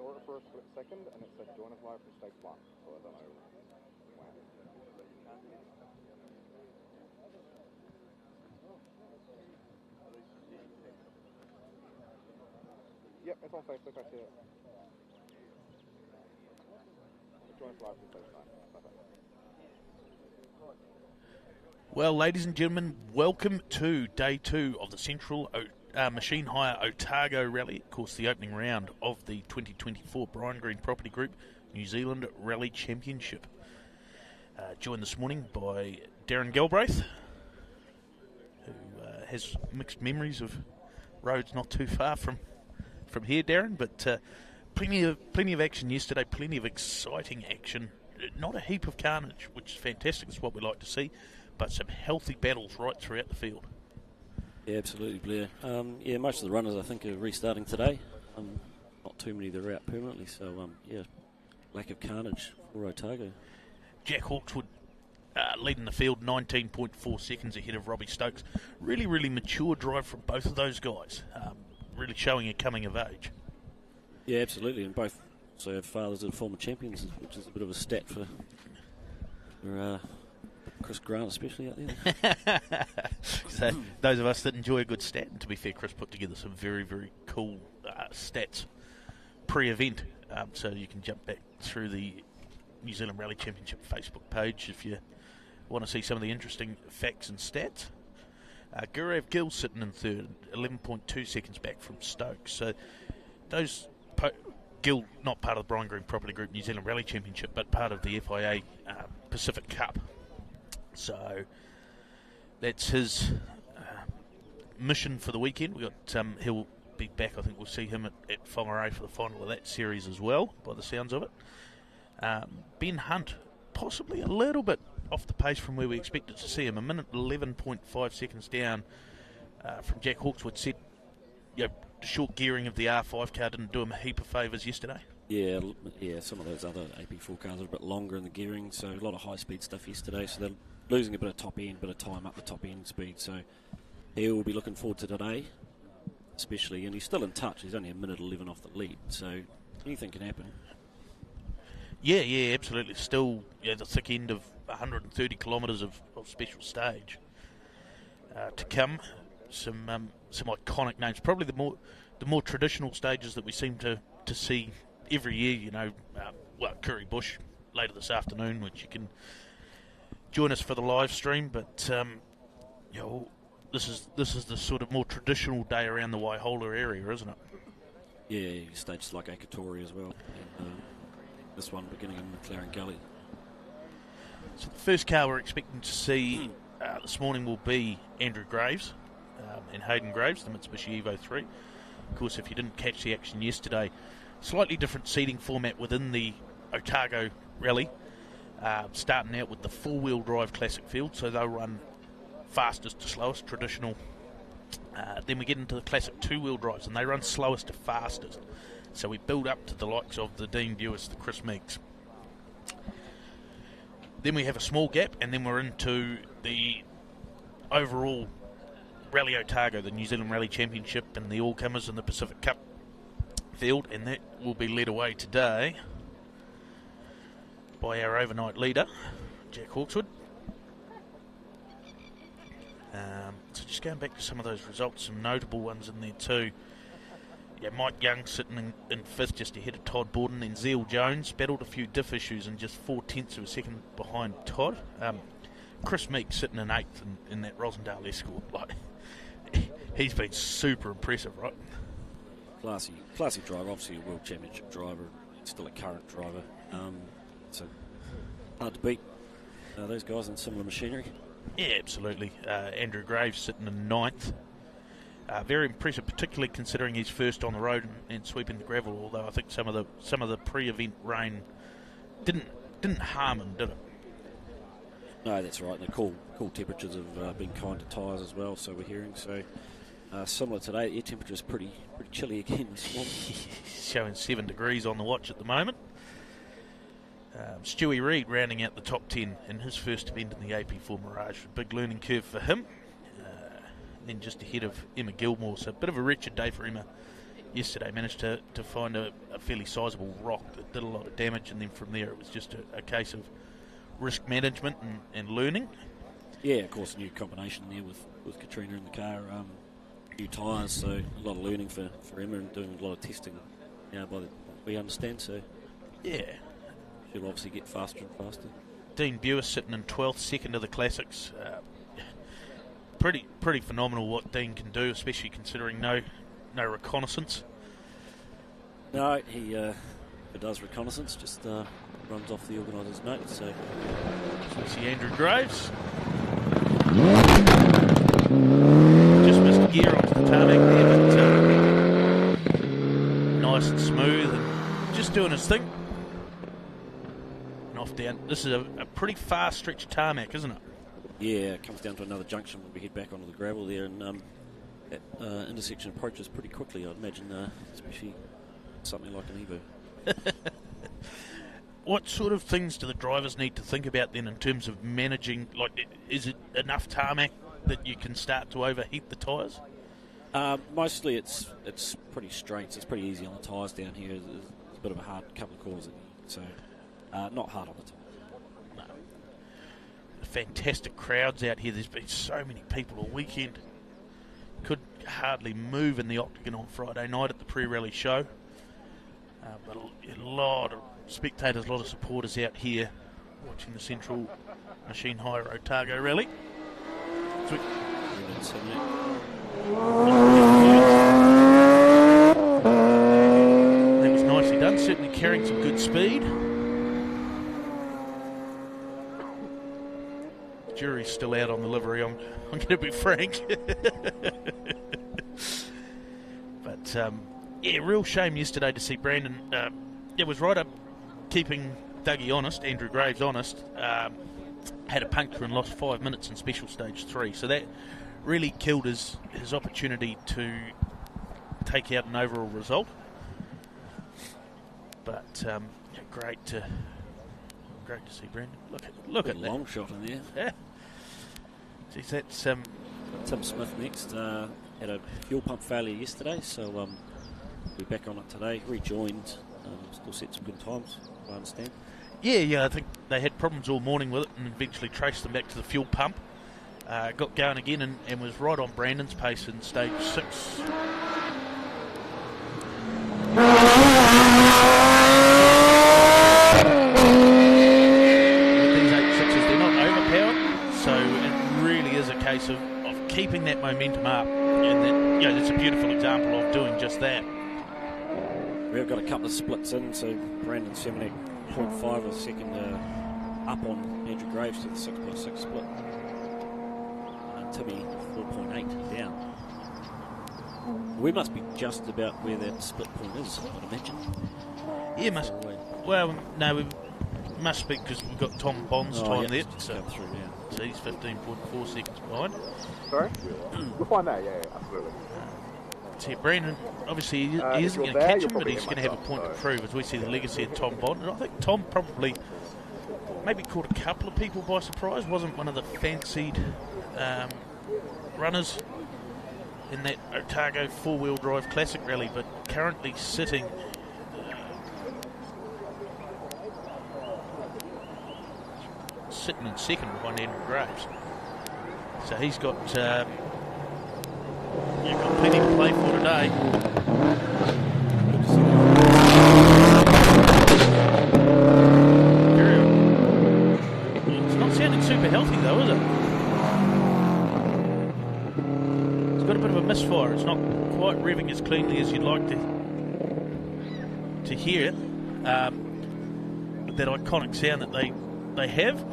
saw it for a split second and it said join us live from stage 1, so I don't know when. Yep, it's on Facebook, I see it. Join us live from stage 9. Perfect. Well, ladies and gentlemen, welcome to day 2 of the Central Machine Hire Otago Rally. Of course, the opening round of the 2024 Brian Green Property Group New Zealand Rally Championship. Joined this morning by Darren Galbraith, who has mixed memories of roads not too far from here, Darren, but plenty of action yesterday, plenty of exciting action. Not a heap of carnage, which is fantastic. It's what we like to see, but some healthy battles right throughout the field. Yeah, absolutely, Blair. Most of the runners, I think, are restarting today. Not too many that are out permanently, so, lack of carnage for Otago. Jack Hawkswood leading the field, 19.4 seconds ahead of Robbie Stokes. Really, really mature drive from both of those guys, really showing a coming of age. Yeah, absolutely, and both also have fathers that are former champions, which is a bit of a stat for Chris Grant especially out there. So those of us that enjoy a good stat, and to be fair, Chris put together some very, very cool stats pre-event, so you can jump back through the New Zealand Rally Championship Facebook page if you want to see some of the interesting facts and stats. Gurav Gill sitting in third, 11.2 seconds back from Stokes. So those Gill, not part of the Brian Green Property Group New Zealand Rally Championship, but part of the FIA Pacific Cup. So that's his mission for the weekend. We got he'll be back. I think we'll see him at Whangarei for the final of that series as well, by the sounds of it. Ben Hunt, possibly a little bit off the pace from where we expected to see him. A minute 11.5 seconds down from Jack Hawkswood. Said, the short gearing of the R5 car didn't do him a heap of favours yesterday. Yeah, some of those other AP4 cars are a bit longer in the gearing, so a lot of high-speed stuff yesterday, so they're losing a bit of top end, bit of time up the top end speed, so he will be looking forward to today, especially, and he's still in touch. He's only a minute 11 off the lead, so anything can happen. Yeah, absolutely. Still, the thick end of 130 kilometres of special stage to come. Some iconic names. Probably the more traditional stages that we seem to see every year. Curry Bush later this afternoon, which you can join us for the live stream. But this is the sort of more traditional day around the Waihola area, isn't it? Yeah, stages like Akatori as well. And, this one beginning in McLaren Gully. So the first car we're expecting to see this morning will be Andrew Graves and Hayden Graves, the Mitsubishi Evo 3. Of course, if you didn't catch the action yesterday, slightly different seating format within the Otago Rally, starting out with the four-wheel drive classic field, so they'll run fastest to slowest, traditional. Then we get into the classic two-wheel drives, and they run slowest to fastest. So we build up to the likes of the Dean Dewis, the Chris Meeks. Then we have a small gap, and then we're into the overall Rally Otago, the New Zealand Rally Championship, and the all-comers in the Pacific Cup field, and that will be led away today by our overnight leader, Jack Hawkswood. So just going back to some of those results, some notable ones in there too. Yeah, Mike Young sitting in fifth, just ahead of Todd Borden. Then Zeel Jones battled a few diff issues and just 0.4 of a second behind Todd. Chris Meek sitting in eighth in that Rosendale Escort. He's been super impressive, right? Classy driver, obviously a World Championship driver, still a current driver. So hard to beat those guys in similar machinery. Yeah, absolutely. Andrew Graves sitting in ninth. Very impressive, particularly considering he's first on the road and sweeping the gravel. Although I think some of the pre-event rain didn't harm him, did it? No, that's right. The cool temperatures have been kind to tyres as well. So we're hearing similar today. Air temperature is pretty chilly again this morning. Showing 7 degrees on the watch at the moment. Stewie Reid rounding out the top 10 in his first event in the AP4 Mirage. Big learning curve for him. Then just ahead of Emma Gilmore, so a bit of a wretched day for Emma yesterday managed to find a fairly sizable rock that did a lot of damage, and then from there it was just a case of risk management and learning. Yeah, of course, a new combination there with Katrina in the car, new tyres, so a lot of learning for Emma and doing a lot of testing now by we understand, so yeah, she'll obviously get faster and faster. Dean Buer sitting in 12th, second of the Classics. Pretty phenomenal what Dean can do, especially considering no reconnaissance. No, he does reconnaissance, just runs off the organiser's notes. So we see Andrew Graves. Just missed a gear onto the tarmac there, but nice and smooth and just doing his thing. And off down. This is a pretty fast stretch of tarmac, isn't it? Yeah, it comes down to another junction when we head back onto the gravel there, and that intersection approaches pretty quickly, I'd imagine, especially something like an Evo. What sort of things do the drivers need to think about then in terms of managing? Like, is it enough tarmac that you can start to overheat the tyres? Mostly it's pretty straight, so it's pretty easy on the tyres down here. There's a bit of a hard couple of corners, so not hard on the tyres. No. Fantastic crowds out here. There's been so many people all weekend. Could hardly move in the Octagon on Friday night at the pre-rally show. But a lot of spectators, a lot of supporters out here watching the Central Machine Hire Otago rally. So that was nicely done, certainly carrying some good speed. The jury's still out on the livery, I'm going to be frank. But yeah, real shame yesterday to see Brandon. It was right up keeping Dougie honest, Andrew Graves honest. Had a puncture and lost 5 minutes in special stage 3, so that really killed his opportunity to take out an overall result. But yeah, great to see Brandon. Look at that long shot in there. Yeah. Geez, that's Tim Smith next. Had a fuel pump failure yesterday, so we're back on it today. Rejoined, still set some good times, I understand. Yeah, I think they had problems all morning with it and eventually traced them back to the fuel pump. Got going again and was right on Brandon's pace in stage 6. With these 8.6s, they're not overpowered, so it really is a case of keeping that momentum up, and that, that's a beautiful example of doing just that. We've got a couple of splits in, so Brandon's 78.5 a second up on Andrew Graves to the 6x6 split. And Timmy 4.8 down. We must be just about where that split point is, I'd imagine. Yeah, must. Well, no, we must be, because we've got Tom Bond's time there. So through now. So he's 15.4 seconds behind. Sorry? We'll find that, yeah, absolutely. See, Brandon, obviously, he isn't going to catch him, but he's going to have a point to prove as we see the legacy of Tom Bond. And I think Tom probably maybe caught a couple of people by surprise. Wasn't one of the fancied runners in that Otago four-wheel drive classic rally, but currently sitting in second behind Andrew Graves. So he's got plenty to play for today. It's not sounding super healthy though, is it? It's got a bit of a misfire. It's not quite revving as cleanly as you'd like to hear it. That iconic sound that they have.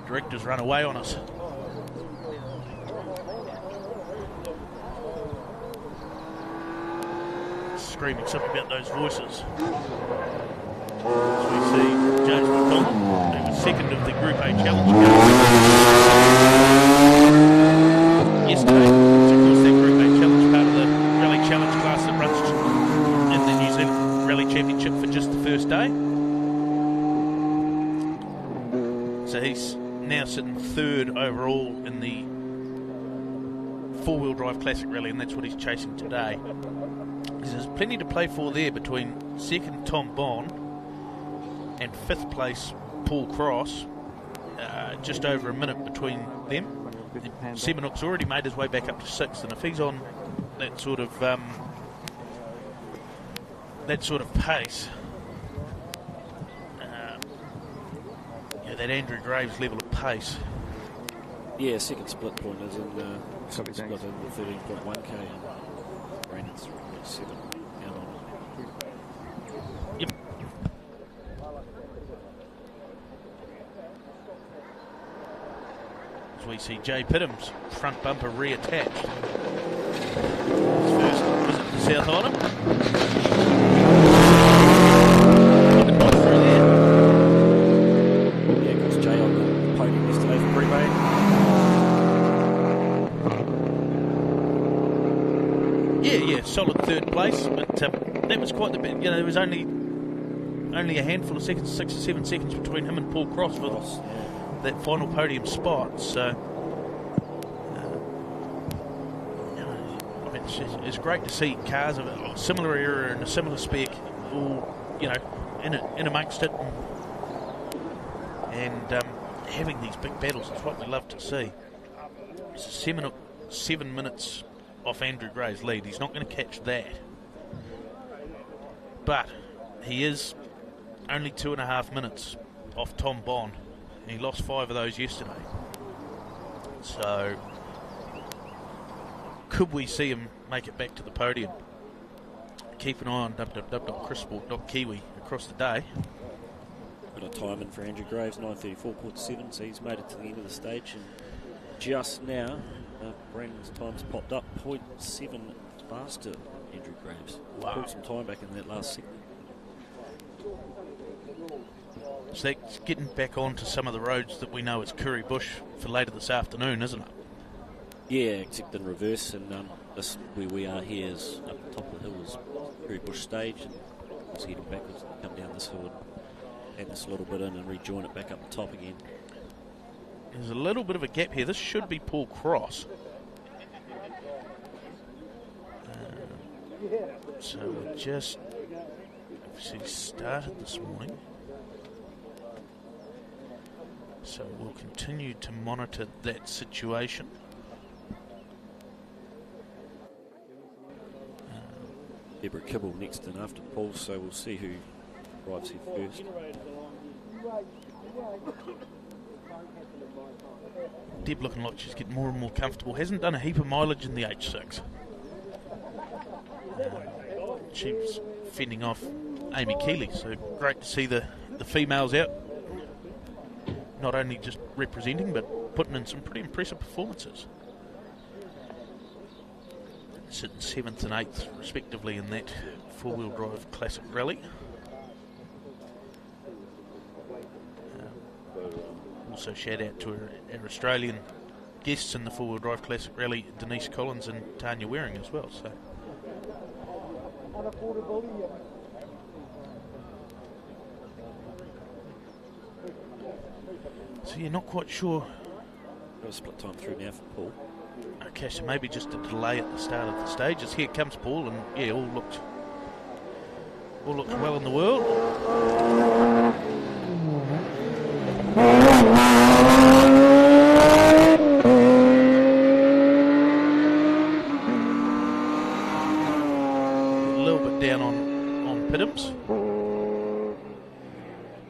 Directors run away on us. Screaming something about those voices. So we see James McDonald, who was second of the Group A Challenge yesterday. So of course that Group A Challenge part of the Rally Challenge class that runs in the New Zealand Rally Championship for just the first day. So he's now sitting third overall in the four-wheel drive classic rally, and that's what he's chasing today. There's plenty to play for there between second Tom Bond and fifth place Paul Cross. Just over a minute between them. Seminook's already made his way back up to sixth, and if he's on that sort of pace, that Andrew Graves level of pace. Yeah, second split point is in second split in the 13.1k, and Brandon's 3.7 out on it. Yep. As we see Jay Pittham's front bumper reattached. His first visit to South Island. Looking nice through there. Yeah, because Jay on the podium yesterday for pre-main. Yeah, solid third place, but that was quite the bit. You know, there was only a handful of seconds, 6 or 7 seconds between him and Paul Cross for that final podium spot. So, it's great to see cars of a similar era and a similar spec, all in amongst it, and having these big battles. It's what we love to see. It's 7 minutes off Andrew Gray's lead. He's not going to catch that, but he is only 2.5 minutes off Tom Bond. He lost 5 of those yesterday. So could we see him make it back to the podium? Keep an eye on www.chrissport.kiwi across the day. Got a time in for Andrew Graves, 9:34.7, so he's made it to the end of the stage, and just now Brandon's time's popped up 0.7 faster than Andrew Graves. Wow. Put some time back in that last segment. So that's getting back onto some of the roads that we know as Curry Bush for later this afternoon, isn't it? Yeah, except in reverse, and this where we are here is up the top of the hill is Curry Bush stage, and it's heading backwards and come down this hill and add this a little bit in and rejoin it back up the top again. There's a little bit of a gap here. This should be Paul Cross. So we just obviously started this morning. So we'll continue to monitor that situation. Deborah Kibble next in after Paul, so we'll see who arrives here first. Deb looking like she's getting more and more comfortable. Hasn't done a heap of mileage in the H6. She was fending off Amy Keeley, so great to see the females out. Not only just representing, but putting in some pretty impressive performances. Sitting 7th and 8th, respectively, in that four-wheel drive classic rally. Also shout out to our Australian guests in the four-wheel drive classic rally, Denise Collins and Tanya Waring as well. So you're not quite sure. Got a split time through now for Paul. Okay, so maybe just a delay at the start of the stages. Here comes Paul, and yeah, all looks well in the world. A little bit down on Pittham's.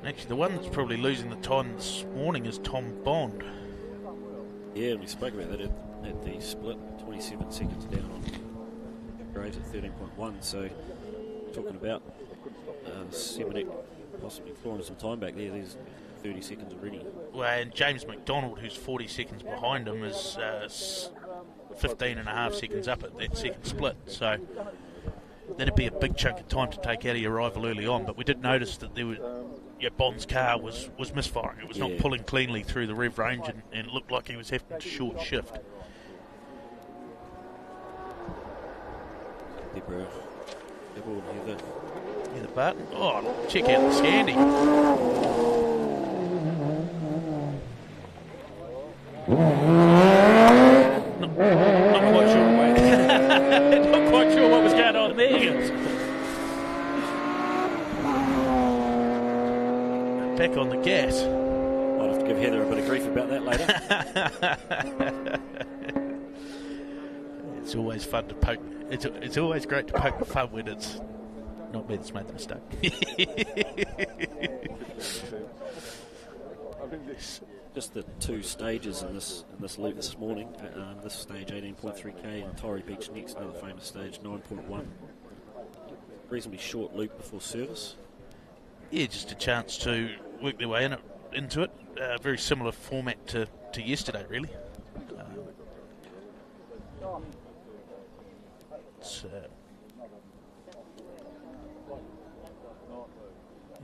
Actually, the one that's probably losing the time this morning is Tom Bond. Yeah, we spoke about that at the split, 27 seconds down on Graves at 13.1, so talking about Seminook possibly clawing some time back there. There's 30 seconds already. Well, and James McDonald, who's 40 seconds behind him, is 15.5 seconds up at that second split, so that'd be a big chunk of time to take out of your rival early on. But we did notice that Bond's car was misfiring. It was not pulling cleanly through the rev range, and it looked like he was having to short shift. Deborah Kibble and Heather Barton. Oh, check out the Scandi. Not quite sure. Not quite sure what was going on there. Back on the gas. I'll have to give Heather a bit of grief about that later. It's always fun to poke. It's always great to poke fun when it's not me that's made the mistake. Just the two stages in this loop this morning. This stage 18.3k and Torrey Beach next, another famous stage 9.1. Reasonably short loop before service. Yeah, just a chance to work their way into it. Very similar format to yesterday, really.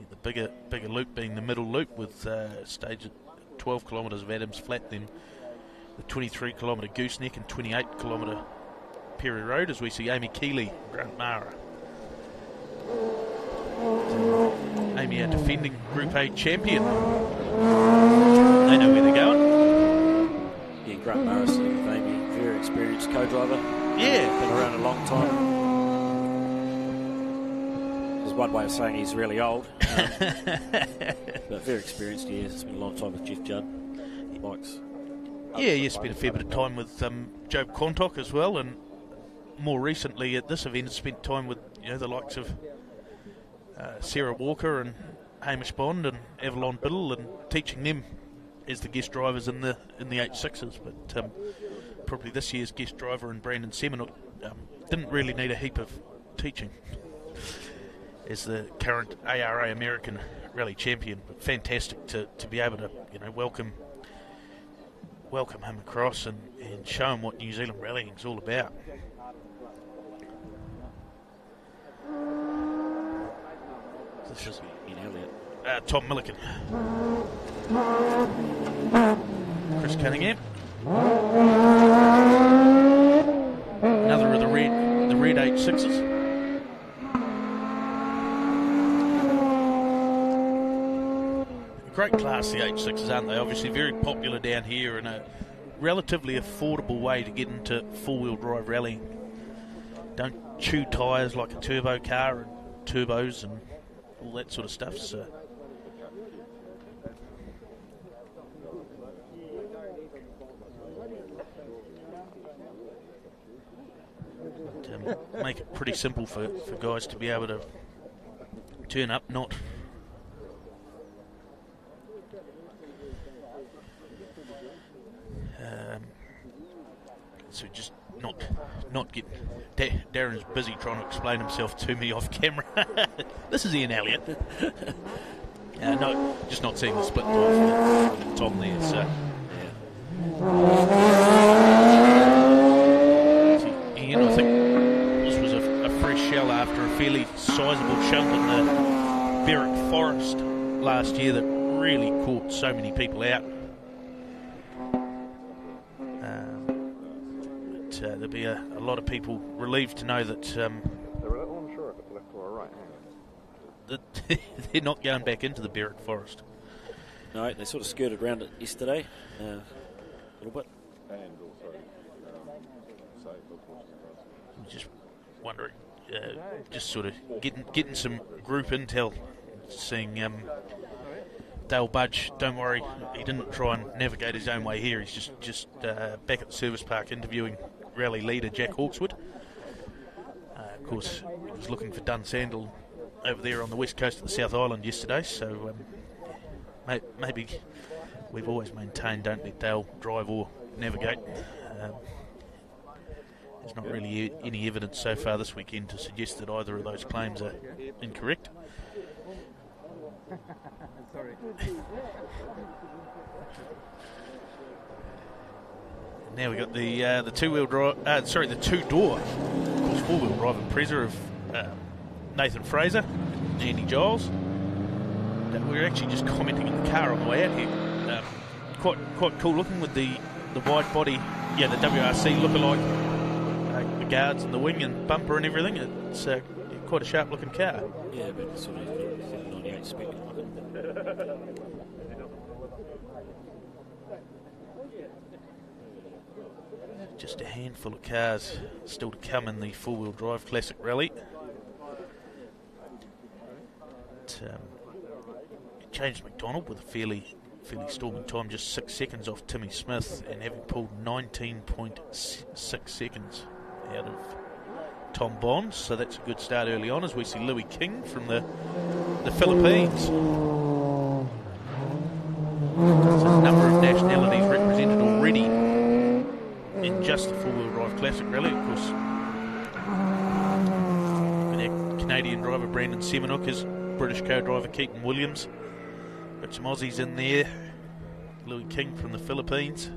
The bigger loop being the middle loop with stage at 12 kilometres of Adams Flat, then the 23 kilometre Gooseneck and 28 kilometre Perry Road, as we see Amy Keeley, Grant Mara. Amy, our defending Group A champion. They know where they're going. Yeah, Grant Mara sitting with Amy, very experienced co-driver. Yeah. Been around a long time. There's one way of saying he's really old. But very experienced, yeah. Spent a lot of time with Jeff Judd. Likes. Yeah, he spent a fair bit of time with Joe Quantock as well, and more recently at this event has spent time with the likes of Sarah Walker and Hamish Bond and Avalon Biddle, and teaching them as the guest drivers in the H6s. But probably this year's guest driver and Brandon Seminuk didn't really need a heap of teaching as the current ARA American Rally champion. But fantastic to be able to welcome him across and show him what New Zealand rallying is all about. This is in Elliott. Tom Milliken. Chris Cunningham. Another of the red H6s. Great class, the H6s, aren't they? Obviously very popular down here and a relatively affordable way to get into four-wheel drive rallying. Don't chew tyres like a turbo car and turbos and all that sort of stuff. So make it pretty simple for guys to be able to turn up, not so just not get Darren's busy trying to explain himself to me off camera. This is Ian Elliott. No, just not seeing the split off Tom there. So see, Ian, I think this was a fresh shell after a fairly sizable shunt in the Berwick Forest last year that really caught so many people out. There'll be a lot of people relieved to know that they're a little unsure if it's left or right. That they're not going back into the Berwick Forest. No, they sort of skirted around it yesterday a little bit. And also save those horses. I'm just wondering, just sort of getting some group intel, seeing Dale Budge. Don't worry, he didn't try and navigate his own way here. He's just back at the service park interviewing rally leader Jack Hawkswood. Of course, he was looking for Dunsandel over there on the west coast of the South Island yesterday, so maybe we've always maintained don't let Dale drive or navigate. There's not really any evidence so far this weekend to suggest that either of those claims are incorrect. Sorry. Now we've got the two-wheel drive, the two-door, of course, four-wheel drive Impreza of Nathan Fraser, Andy Giles. We're actually just commenting in the car on the way out here. Quite cool looking with the wide body, the WRC lookalike, the guards and the wing and bumper and everything. It's quite a sharp looking car. Yeah, but sort of 98 spec looking. handful of cars still to come in the four-wheel drive classic rally. James McDonald with a fairly storming time, just 6 seconds off Timmy Smith, and having pulled 19.6 seconds out of Tom Bonds, so that's a good start early on as we see Louis King from the Philippines. There's a number of nationalities represented already in just the four-wheel drive classic rally. Of course, our Canadian driver Brandon Seminook, his British co-driver Keaton Williams. Got some Aussies in there. Louis King from the Philippines.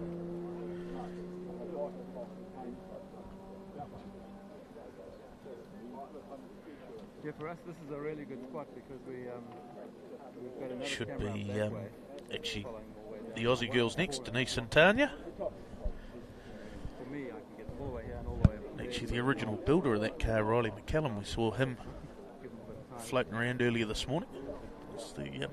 Yeah, for us this is a really good spot because we've got another Should camera be up that way, actually following all the way down. the Aussie girls next, Denise and Tanya. For me, I can get all the way here and all the way up there. Actually, the original builder of that car, Riley McCallum, we saw him Give them a bit of time. floating around earlier this morning. It's the,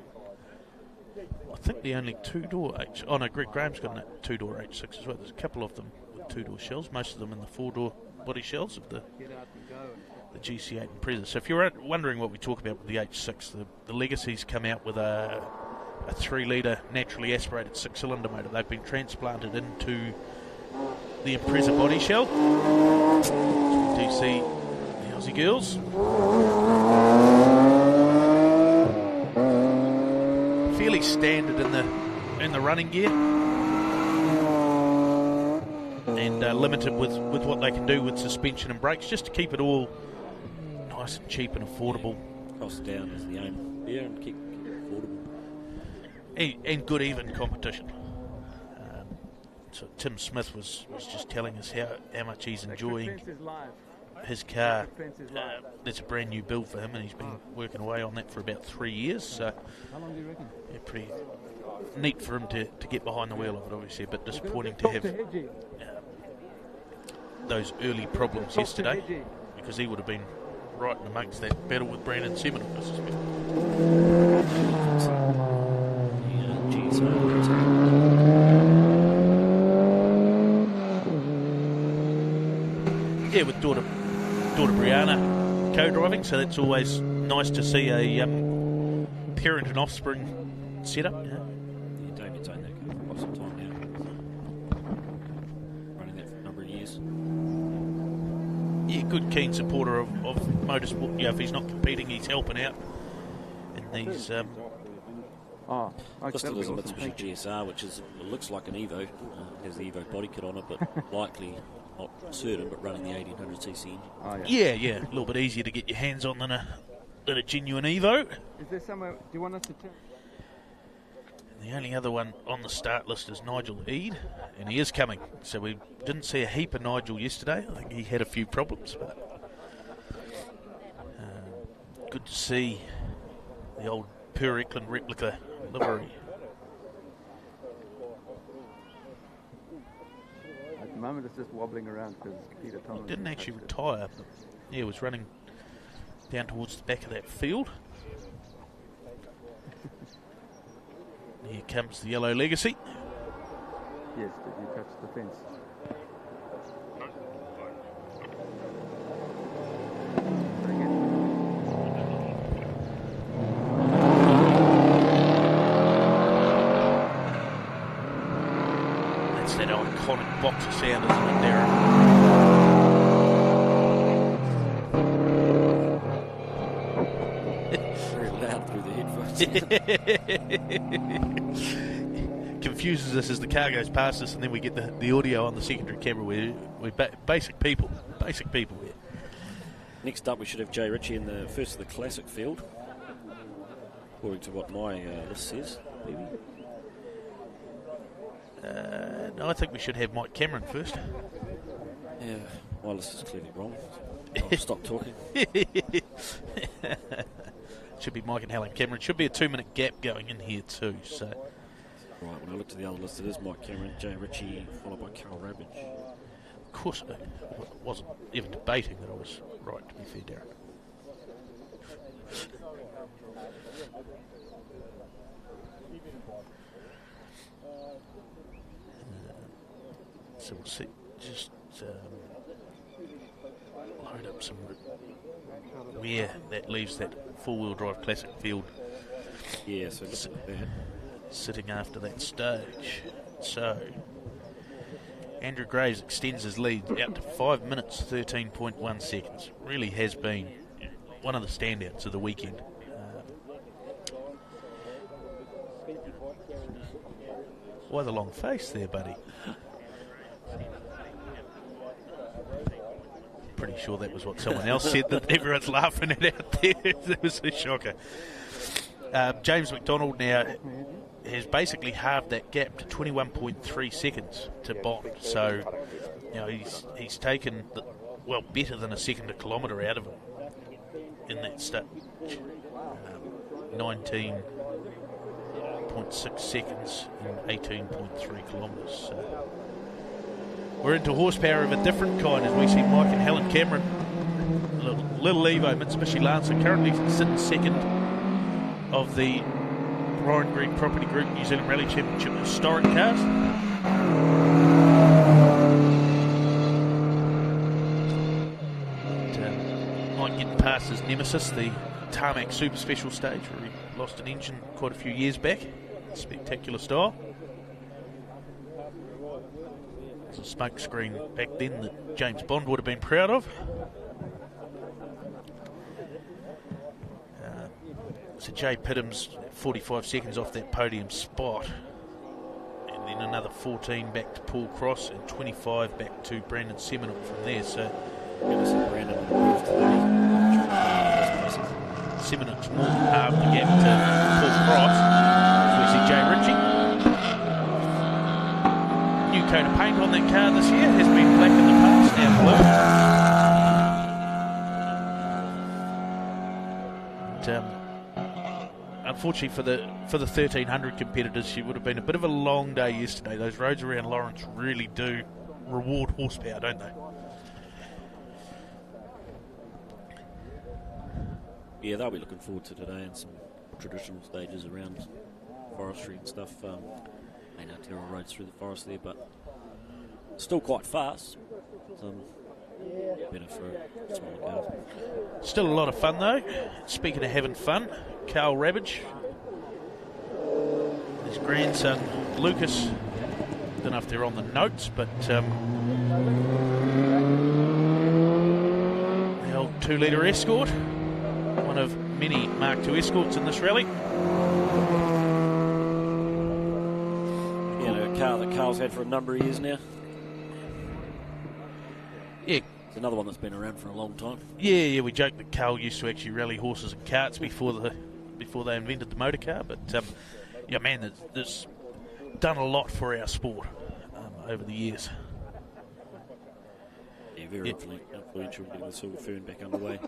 I think the only two-door H. Oh no, Greg Graham's got a two-door H6 as well. There's a couple of them with two-door shells, most of them in the four-door body shells of the Get out and go. the GC8 Impreza. So if you're wondering what we talk about with the H6, the Legacy's come out with a 3-litre naturally aspirated 6-cylinder motor. They've been transplanted into the Impreza body shell. So we do see the Aussie girls. Fairly standard in the running gear. And limited with what they can do with suspension and brakes, just to keep it all nice and cheap and affordable. Cost down is the aim there, and keep it affordable. And good even competition. So Tim Smith was just telling us how much he's enjoying his car. That's a brand new build for him, and he's been working away on that for about 3 years. So How long do you reckon? yeah, pretty neat for him to get behind the wheel of it, obviously. A bit disappointing to have those early problems yesterday, because he would have been right in amongst that battle with Brandon Seminook, I suspect. Yeah, with daughter Brianna co-driving, so that's always nice to see a parent and offspring setup. Yeah. David's owned that car for quite some time now. Running that for a number of years. Yeah, good keen supporter of motorsport. Yeah, if he's not competing, he's helping out in these. Listed as a Mitsubishi GSR, which looks like an Evo. Has the Evo body kit on it, but likely not certain, but running the 1800cc. Yeah, a little bit easier to get your hands on than a genuine Evo. Is there somewhere? Do you want us to turn? The only other one on the start list is Nigel Eade, and he is coming. So we didn't see a heap of Nigel yesterday. I think he had a few problems, but good to see the old Pure Eklund replica livery. At the moment, it's just wobbling around because Peter Thomas Didn't actually retire, but yeah, was running down towards the back of that field. Here comes the yellow Legacy. Yes, did you touch the fence? That's that iconic boxer sound, isn't it, Darren? Very loud through the headphones. Confuses us as the car goes past us, and then we get the audio on the secondary camera. We're basic people here. Next up, we should have Jay Ritchie in the first of the classic field, according to what my list says. Maybe. No, I think we should have Mike Cameron first. Yeah, my list is clearly wrong. I'll stop talking. Should be Mike and Helen Cameron. Should be a 2-minute gap going in here too. So, Right, when I look to the other list, it is Mike Cameron, Jay Ritchie, followed by Carl Ravage. of course, I wasn't even debating that I was right, to be fair, Darren. So we'll see. Just load up some where that leaves that four-wheel drive classic field. Yeah, so Sitting after that stage. So Andrew Graves extends his lead out to 5 minutes 13.1 seconds. Really has been one of the standouts of the weekend. Why the long face there, buddy? Pretty sure that was what someone else said that everyone's laughing at out there. That was a shocker. James McDonald now has basically halved that gap to 21.3 seconds to Bond. So, you know, he's taken better than a second a kilometre out of him in that stage. 19.6 seconds in 18.3 kilometres. So we're into horsepower of a different kind as we see Mike and Helen Cameron. Little Evo Mitsubishi Lancer currently sitting second of the Ryan Green Property Group New Zealand Rally Championship historic cars. Mike getting past his nemesis, the Tarmac Super Special stage, where he lost an engine quite a few years back. Spectacular style. There's a smoke screen back then that James Bond would have been proud of. So Jay Pittham's 45 seconds off that podium spot, and then another 14 back to Paul Cross and 25 back to Brandon Seminole from there. So Seminole's more than half the gap to Paul Cross. We see Jay Ritchie. New coat of paint on that car this year, has been black in the past, now blue. And, unfortunately for the 1300 competitors, she would have been a bit of a long day yesterday. Those roads around Lawrence really do reward horsepower, don't they? Yeah, they'll be looking forward to today and some traditional stages around forestry and stuff. Ain't no terrible roads through the forest there, but still quite fast. Better for a smaller car. Still a lot of fun though. Speaking of having fun, Carl Rabbage, his grandson Lucas, don't know if they're on the notes, but the old 2-litre Escort, one of many Mark II Escorts in this rally. You know, a car that Carl's had for a number of years now. Yeah. It's another one that's been around for a long time. Yeah, we joke that Carl used to actually rally horses and carts before they invented the motor car, but yeah, man, there's done a lot for our sport over the years. Yeah, very influential in getting the Silver Fern back underway.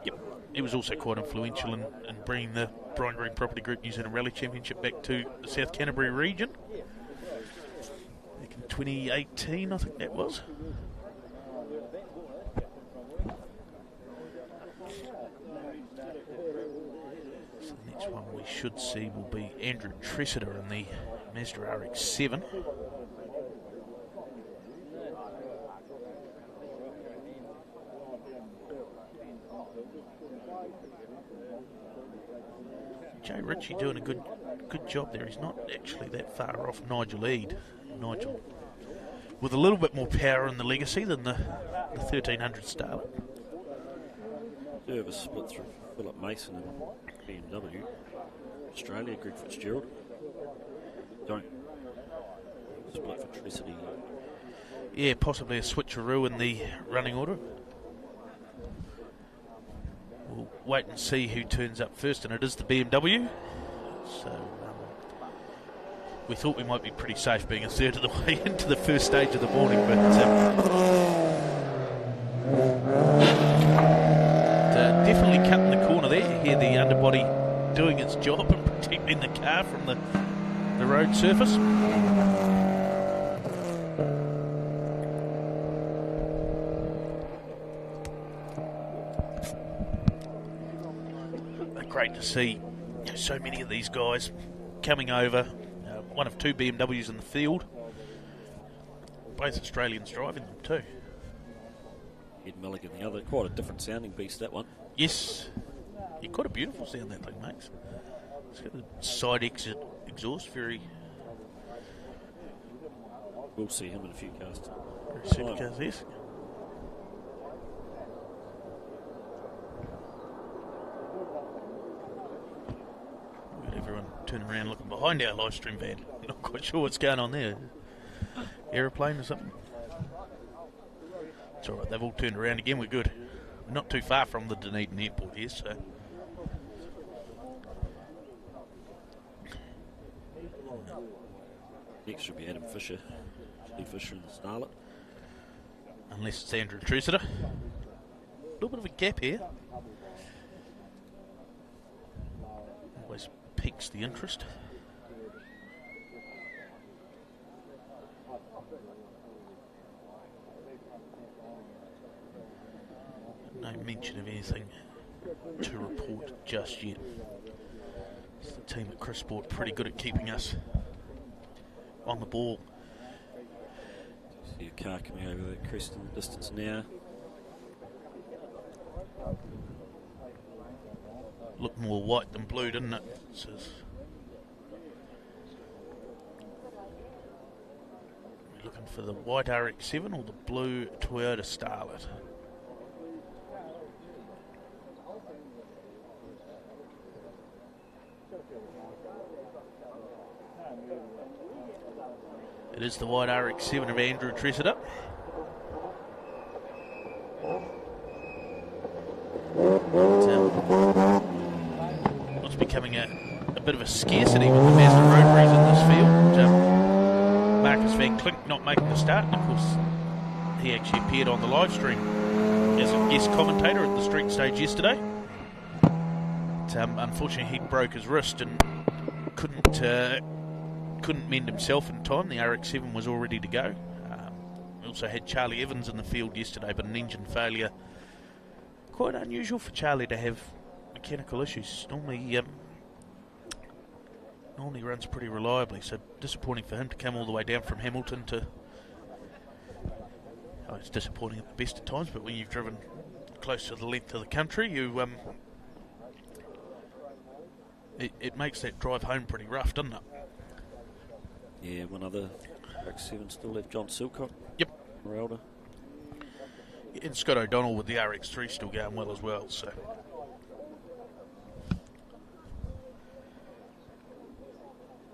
Yep, he was also quite influential in bringing the Brian Green Property Group New Zealand Rally Championship back to the South Canterbury region. Back in 2018, I think that was. So the next one we should see will be Andrew Tressida in the Mazda RX-7. Jay Ritchie doing a good job there. He's not actually that far off Nigel Eade. Nigel with a little bit more power in the Legacy than the 1300 Starlet. Do have a split through Philip Mason and BMW. Australia, Greg Fitzgerald. Don't. Split for Tricity. Yeah, possibly a switcheroo in the running order. We'll wait and see who turns up first, and it is the BMW. So we thought we might be pretty safe being a third of the way into the first stage of the morning, but definitely cutting the corner there. You hear the underbody doing its job and protecting the car from the road surface. Great to see so many of these guys coming over. One of two BMWs in the field. both Australians driving them too. Ed Milligan, the other, quite a different sounding beast, that one. Yes. Yeah, quite a beautiful sound that thing makes. It's got a side exit exhaust, very We'll see him in a few cars. supercars, yes. We've got everyone turning around looking behind our live stream van. Not quite sure what's going on there. Aeroplane or something? It's alright, they've all turned around again, we're good. We're not too far from the Dunedin airport here, so. Next should be Adam Fisher. Lee Fisher and Starlet. Unless it's Andrew Tresidder. A little bit of a gap here. Always piques the interest. No mention of anything to report just yet. It's the team at Chris Sport pretty good at keeping us on the ball. See a car coming over that crest in the distance now. Looked more white than blue, didn't it? We're looking for the white RX-7 or the blue Toyota Starlet. It is the white RX-7 of Andrew Tresidder. It's becoming a bit of a scarcity with the Mazda rotaries in this field. Marcus Van Klink not making the start, and of course he actually appeared on the live stream as a guest commentator at the street stage yesterday. But, unfortunately he broke his wrist and couldn't mend himself in time. The RX-7 was all ready to go. We also had Charlie Evans in the field yesterday, but an engine failure. Quite unusual for Charlie to have mechanical issues. Normally runs pretty reliably, so disappointing for him to come all the way down from Hamilton to... Oh, it's disappointing at the best of times, but when you've driven close to the length of the country, you it makes that drive home pretty rough, doesn't it? Yeah, one other RX-7 still left, John Silcock. Yep. Meralda. And Scott O'Donnell with the RX-3 still going well as well, so...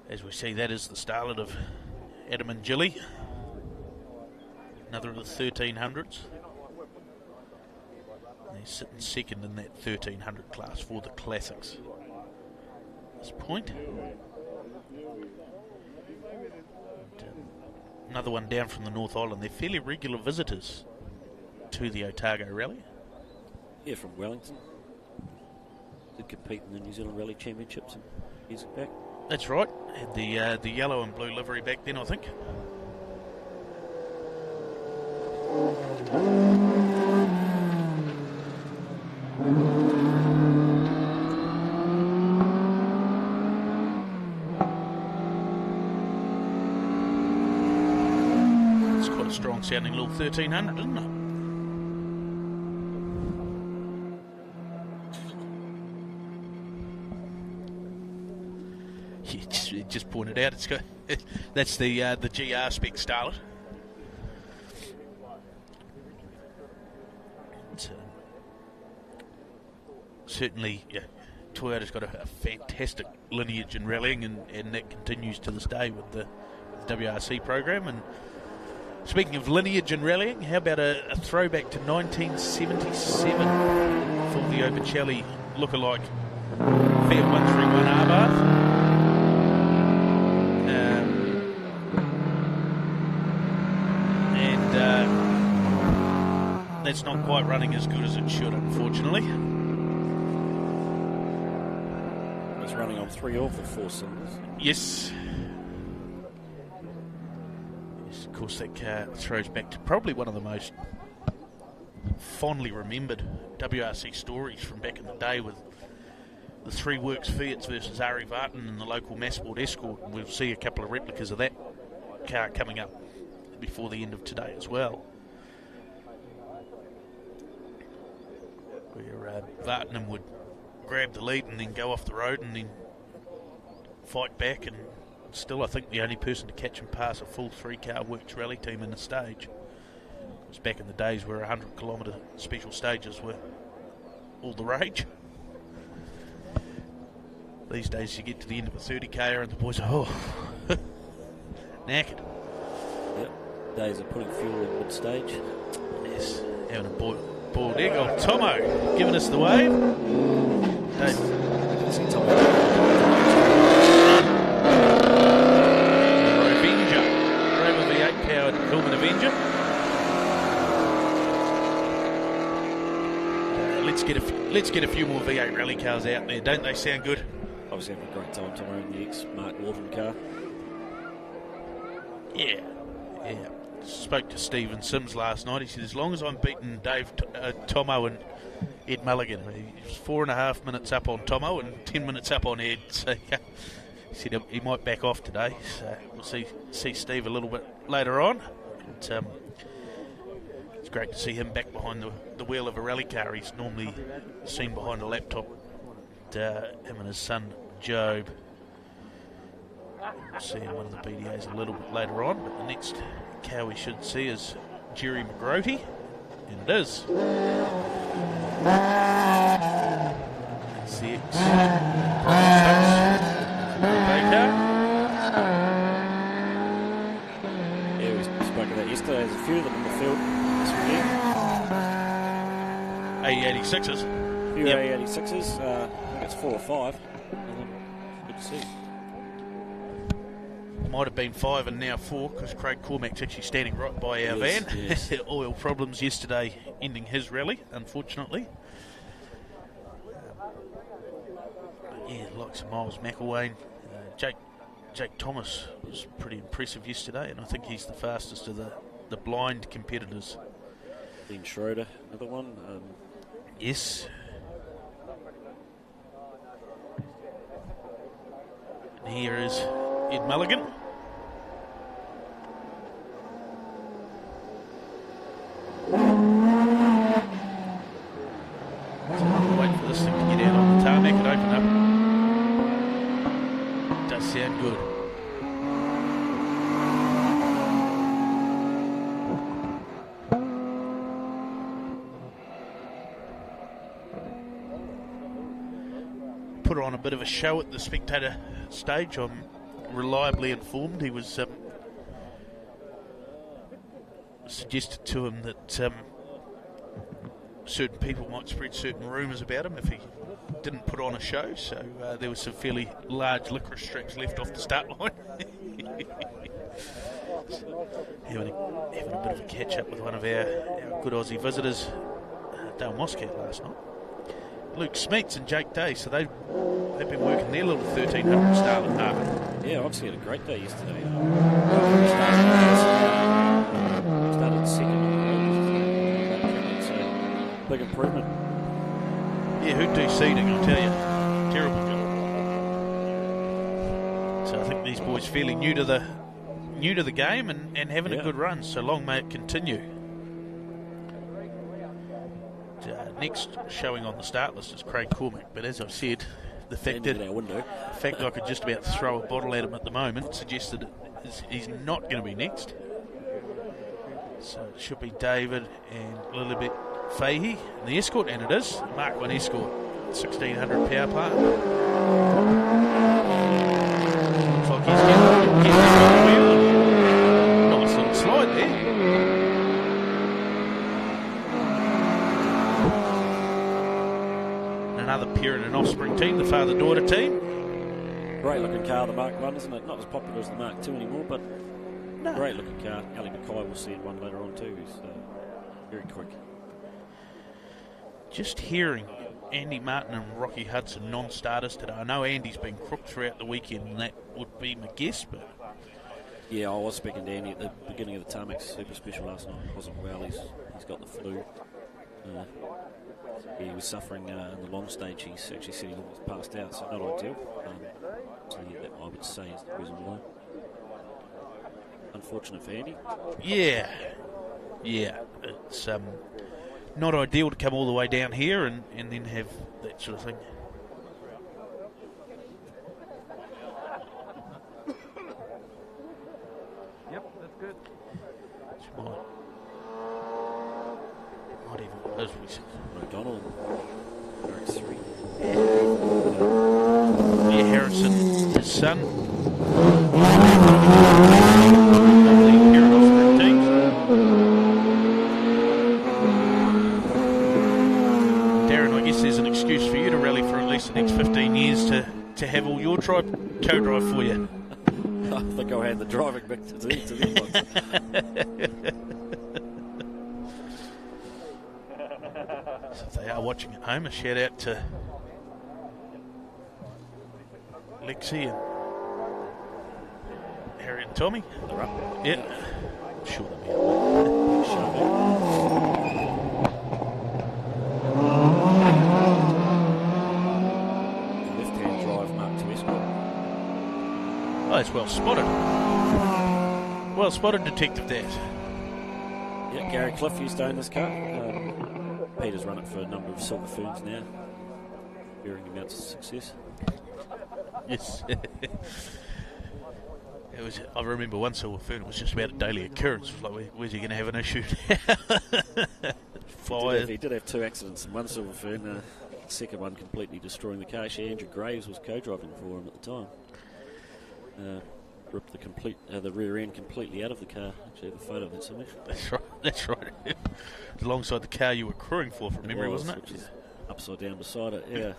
As we see, that is the Starlet of Adam and Gilly. Another of the 1300s. He's sitting second in that 1300 class for the Classics at this point. Another one down from the North Island. They're fairly regular visitors to the Otago Rally. Yeah, from Wellington. Did compete in the New Zealand Rally Championships some years back. That's right. Had the yellow and blue livery back then, I think. It's quite a strong sounding little 1300, isn't it? Just pointed out, it's got that's the GR spec Starlet. Certainly, yeah, Toyota's got a fantastic lineage in rallying, and that continues to this day with the WRC program. And speaking of lineage in rallying, how about a throwback to 1977 for the Obercelli lookalike Fiat 131 Abarth? That's not quite running as good as it should, unfortunately. It's running on 3 of the 4 cylinders. Yes. Yes, of course, that car throws back to probably one of the most fondly remembered WRC stories from back in the day, with the 3 Works Fiats versus Ari Vartan in the local Massport Escort. We'll see a couple of replicas of that car coming up before the end of today as well. Where Vartnam would grab the lead and then go off the road and then fight back, and still I think the only person to catch and pass a full 3-car works rally team in the stage. It was back in the days where 100-kilometre special stages were all the rage. These days you get to the end of a 30k and the boys are knackered. Yep, days of putting fuel in mid-stage. Yes, having a boiled egg. Oh, Tomo giving us the wave. Dave. See Tomo. Avenger. Rover V8 powered Hillman Avenger. Let's get a few more V8 rally cars out there. Don't they sound good? Obviously having a great time Tomo in the ex-Mark Walton car. Yeah. Spoke to Stephen Sims last night. He said, as long as I'm beating Tomo and Ed Mulligan. He was 4.5 minutes up on Tomo and 10 minutes up on Ed. So he said he might back off today. So we'll see Steve a little bit later on. It's great to see him back behind the wheel of a rally car. He's normally seen behind a laptop. Him and his son Job. We'll see in one of the BDAs a little bit later on. But the next car we should see is Jerry McGroty, and it is CX Baker. Yeah, we spoke of that yesterday. There's a few of them in the field this weekend. A86s. A few A86s. I think it's 4 or 5. Good to see. Might have been 5 and now 4 because Craig Cormack's actually standing right by our van. Yes. Oil problems yesterday ending his rally, unfortunately. Likes of Miles McElwain. Jake Thomas was pretty impressive yesterday, and I think he's the fastest of the blind competitors. Dean Schroeder, another one. Yes. And here is Ed Mulligan. So we'll wait for this thing to get out on the tarmac and open up. It does sound good. Put on a bit of a show at the spectator stage. I'm reliably informed he was suggested to him that certain people might spread certain rumours about him if he didn't put on a show, so there was some fairly large licorice straps left off the start line. having a bit of a catch up with one of our good Aussie visitors, Dale Moscat, last night. Luke Smeets and Jake Day, so they've been working their little 1300 Starlet Harbour. Yeah, obviously had a great day yesterday. Started second on the road, so big improvement. Yeah, who'd do seeding, I'll tell you. Terrible job. So I think these boys fairly new to the game and having a good run, so long may it continue. Next showing on the start list is Craig Cormack, but as I've said, the fact that I could just about throw a bottle at him at the moment suggests that he's not going to be next. So it should be David and a little bit Fahey in the escort, and it is Mark 1 escort, 1600 power plant. Looks like he's getting the wheel. Nice little slide there. Another parent and offspring team, the father-daughter team. Great looking car, the Mark 1, isn't it? Not as popular as the Mark 2 anymore, but great looking car. Ali Mackay will see in one later on too. He's very quick. Just hearing Andy Martin and Rocky Hudson non-starters today. I know Andy's been crooked throughout the weekend, and that would be my guess, but... Yeah, I was speaking to Andy at the beginning of the Tarmac Super Special last night. He wasn't well, he's got the flu. He was suffering in the long stage. He's actually said he almost passed out, so not ideal. So yeah, that I would say is the reason why. unfortunate for Andy. Yeah, it's not ideal to come all the way down here and then have that sort of thing. Yep, that's good. Might even, as we said. O'Donnell, RD3. Yeah, Harrison, his son. Darren, I guess there's an excuse for you to rally for at least the next 15 years to have all your tribe co-drive for you. I think I'll hand the driving back to them once. So if they are watching at home, a shout out to Lexi and Harry and Tommy. They're up. Yeah. I'm sure they'll be up. Left-hand drive mark to Escort. Oh, it's well spotted. Well spotted, Detective Dad. Yeah, Gary Cliff used to own this car. Peter's run it for a number of Silver Ferns now. Varying amounts of success. Yes. I remember one Silver Fern, it was just about a daily occurrence. It was like, where's he going to have an issue now? Fire. He did have 2 accidents in one Silver Fern. The second one completely destroying the car. Actually, Andrew Graves was co-driving for him at the time. Ripped the rear end completely out of the car. Actually, have a photo of that somewhere. That's right. Alongside the car you were crewing for, from memory, wasn't it? Which is upside down beside it, yeah.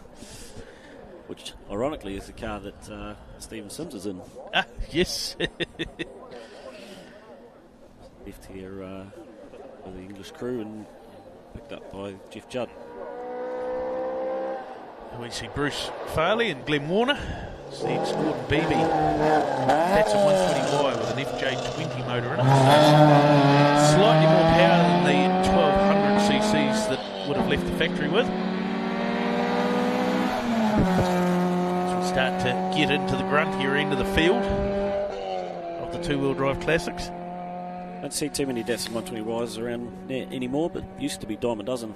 Which, ironically, is the car that Stephen Sims is in. Ah, yes. Left here by the English crew and picked up by Jeff Judd. We see Bruce Farley and Glenn Warner. It's the Escort BB. That's a 120Y with an FJ20 motor in it. Slightly more power than the 1200cc's that would have left the factory with. As we start to get into the gruntier end of the field of the two-wheel drive classics. Don't see too many Datsun 120Ys around there anymore, but used to be dime a dozen,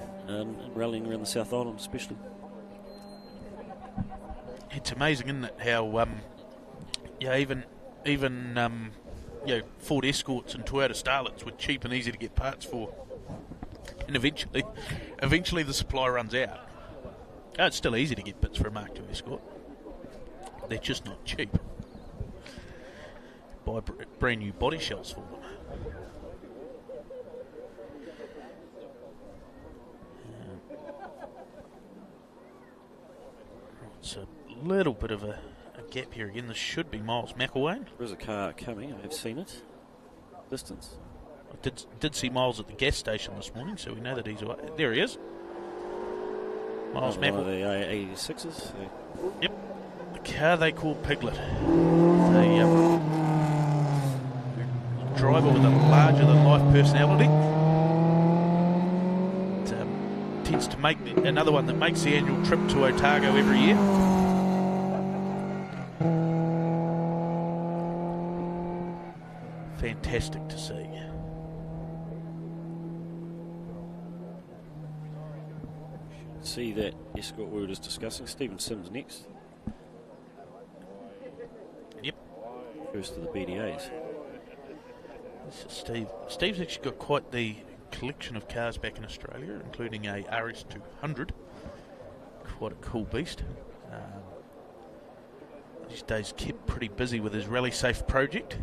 rallying around the South Island especially. It's amazing, isn't it, how even Ford Escorts and Toyota Starlets were cheap and easy to get parts for, and eventually the supply runs out. Oh, it's still easy to get bits for a Mark II Escort. They're just not cheap. Buy brand new body shells for them. It's a little bit of a gap here again. This should be Miles McElwain. There's a car coming, I have seen it. Distance. I did see Miles at the gas station this morning, so we know that he's away. There he is. Miles One of McElwain. the 86s. Yep. The car they call Piglet. The driver with a larger-than-life personality. Tends to make another one that makes the annual trip to Otago every year. Fantastic to see. See that Escort we were just discussing. Stephen Sims next. Yep. First of the BDAs. This is Steve. Steve's actually got quite the collection of cars back in Australia, including a RS200. Quite a cool beast. These days kept pretty busy with his Rally Safe project,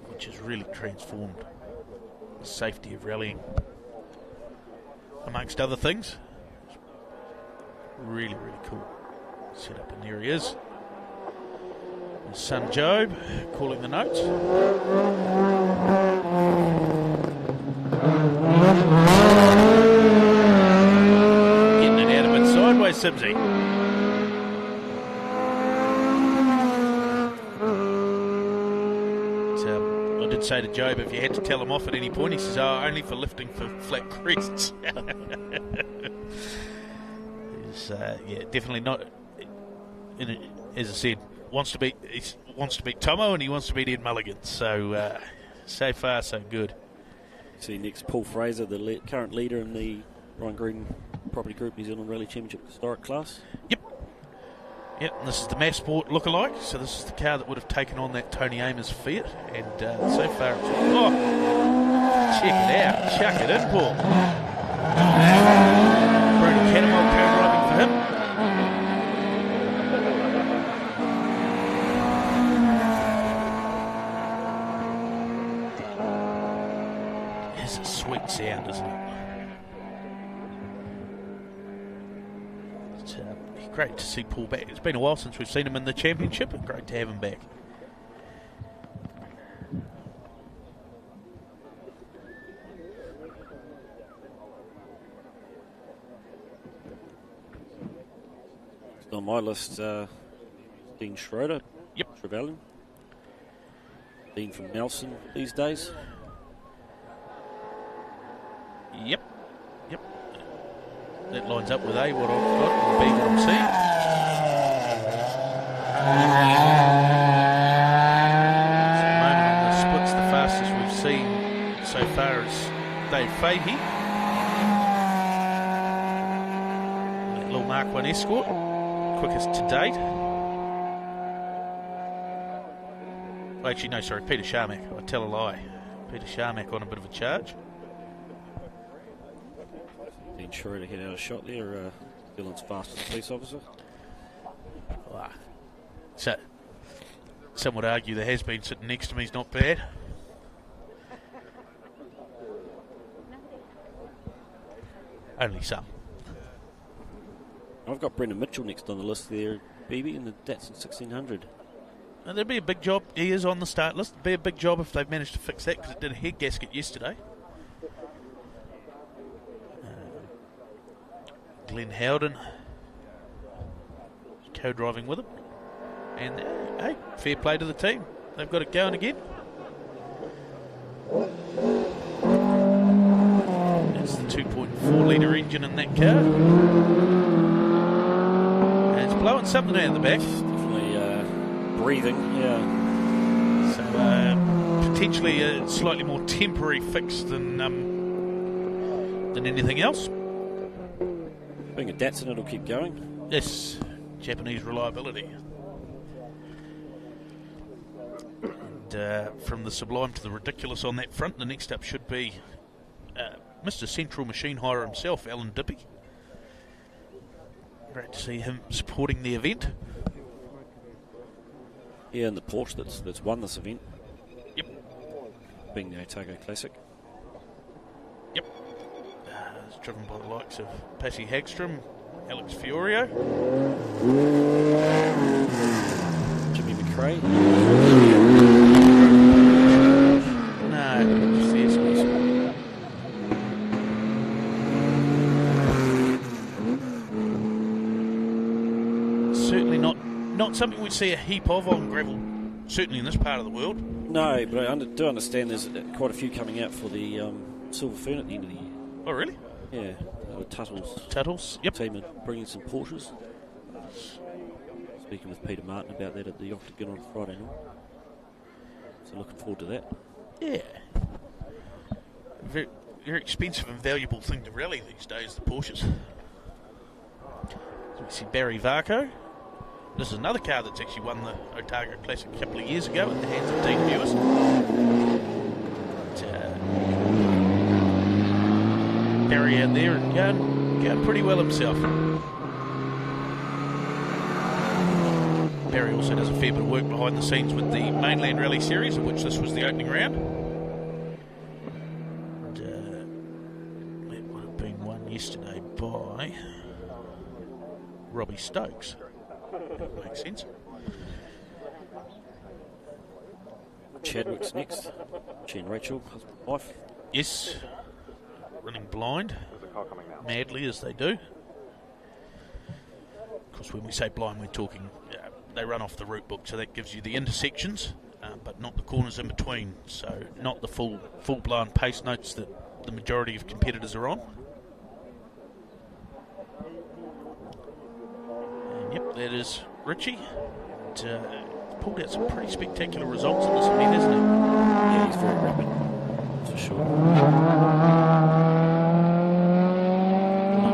which has really transformed the safety of rallying, amongst other things. Really, really cool setup, and there he is. His son Job calling the notes. Getting it out a bit sideways, Simsy. I did say to Job, if you had to tell him off at any point, he says, only for lifting for flat crests. He's, definitely not, as I said, wants to beat Tomo, and he wants to beat Ed Mulligan. So far so good. See next Paul Fraser, the current leader in the Ryan Green Property Group New Zealand Rally Championship Historic class. Yep, and this is the Mass Sport lookalike. So this is the car that would have taken on that Tony Amos Fiat, and so far it's check it out, chuck it in, Paul. Brody Catamol co-driving for him. It's a sweet sound, isn't it? It's great to see Paul back. It's been a while since we've seen him in the championship, and great to have him back. On my list, Dean Schroeder. Yep. Trevelyan. Dean from Nelson these days. Yep. That lines up with A, what I've got, and B, what I'm seeing. So at the moment on the splits, the fastest we've seen so far is Dave Fahey. That little Mark 1 Escort. Quickest to date. Well, actually, no, sorry, Peter Sharmack. I tell a lie. Peter Sharmack on a bit of a charge. Dean Schroeder hit out a shot there. New Zealand's fastest police officer. Wow. So, some would argue the has-been sitting next to me is not bad. Only some. I've got Brendan Mitchell next on the list there, BB, in the Datsun 1600. Now, there'd be a big job. He is on the start list. It'd be a big job if they've managed to fix that, because it did a head gasket yesterday. Glenn Howden co-driving with him. And, hey, fair play to the team. They've got it going again. That's the 2.4 litre engine in that car. And it's blowing something out of the back. Definitely breathing, yeah. So, potentially a slightly more temporary fix than anything else. Being a Datsun, it'll keep going. Yes, Japanese reliability. And from the sublime to the ridiculous on that front, the next up should be Mr. Central Machine Hire himself, Alan Dippy. Great to see him supporting the event. Yeah, and the Porsche that's won this event. Yep. Being the Otago Classic. Yep. It's driven by the likes of Patty Hagstrom, Alex Fiorio. Jimmy McRae. No, just the SMS. Certainly not something we see a heap of on gravel, certainly in this part of the world. No, but I do understand there's quite a few coming out for the Silver Fern at the end of the year. Oh, really? Yeah, the Tuttles. Tuttles, yep. Team are bringing some Porsches. Speaking with Peter Martin about that at the Octagon on Friday night. So looking forward to that. Yeah. Very, very expensive and valuable thing to rally these days, the Porsches. So we see Barry Varco. This is another car that's actually won the Otago Classic a couple of years ago at the hands of Dean Mewis. Barry out there and going pretty well himself. Barry also does a fair bit of work behind the scenes with the Mainland Rally Series, of which this was the opening round. And, it would have been won yesterday by Robbie Stokes. That makes sense. Chadwick's next. She and Rachel, husband and wife. Yes. Running blind. Madly, as they do. Of course, when we say blind, we're talking... they run off the route book, so that gives you the intersections, but not the corners in between. So not the full-blown pace notes that the majority of competitors are on. And yep, that is Richie. And, pulled out some pretty spectacular results in this event, hasn't he? Yeah, he's very rapid, for sure.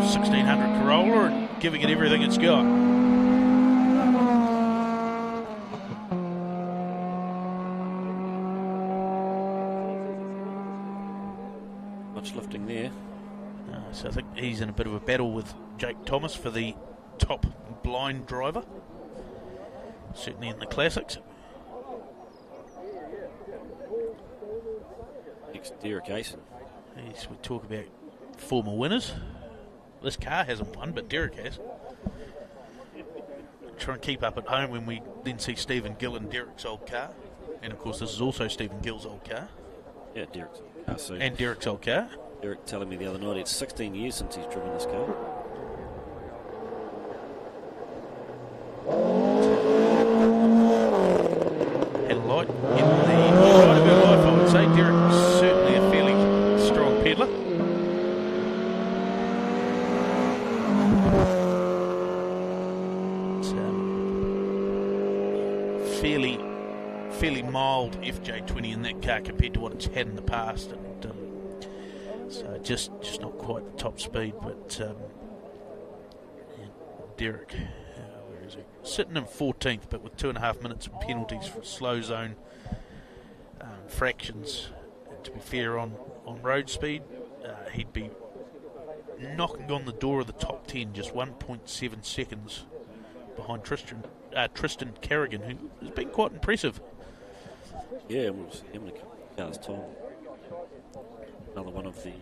1600 Corolla and giving it everything it's got. Much lifting there. So I think he's in a bit of a battle with Jake Thomas for the top blind driver. Certainly in the classics. Next, Derek Asen. Yes, we talk about former winners. This car hasn't won, but Derek has. Try and keep up at home when we then see Stephen Gill in Derek's old car. And of course this is also Stephen Gill's old car. Yeah, Derek's old car. So and Derek's old car. Derek telling me the other night it's 16 years since he's driven this car. Had a light in the light of her life, I would say. Derek was certainly a fairly strong peddler. It's fairly mild FJ20 in that car compared to what it's had in the past, and so just not quite the top speed. But Derek, where is he? Sitting in 14th, but with 2.5 minutes of penalties for slow zone fractions. And to be fair, on road speed, he'd be knocking on the door of the top 10, just 1.7 seconds behind Tristan Carrigan, who has been quite impressive. Yeah, we'll see him in a couple of cars' time. Another one of the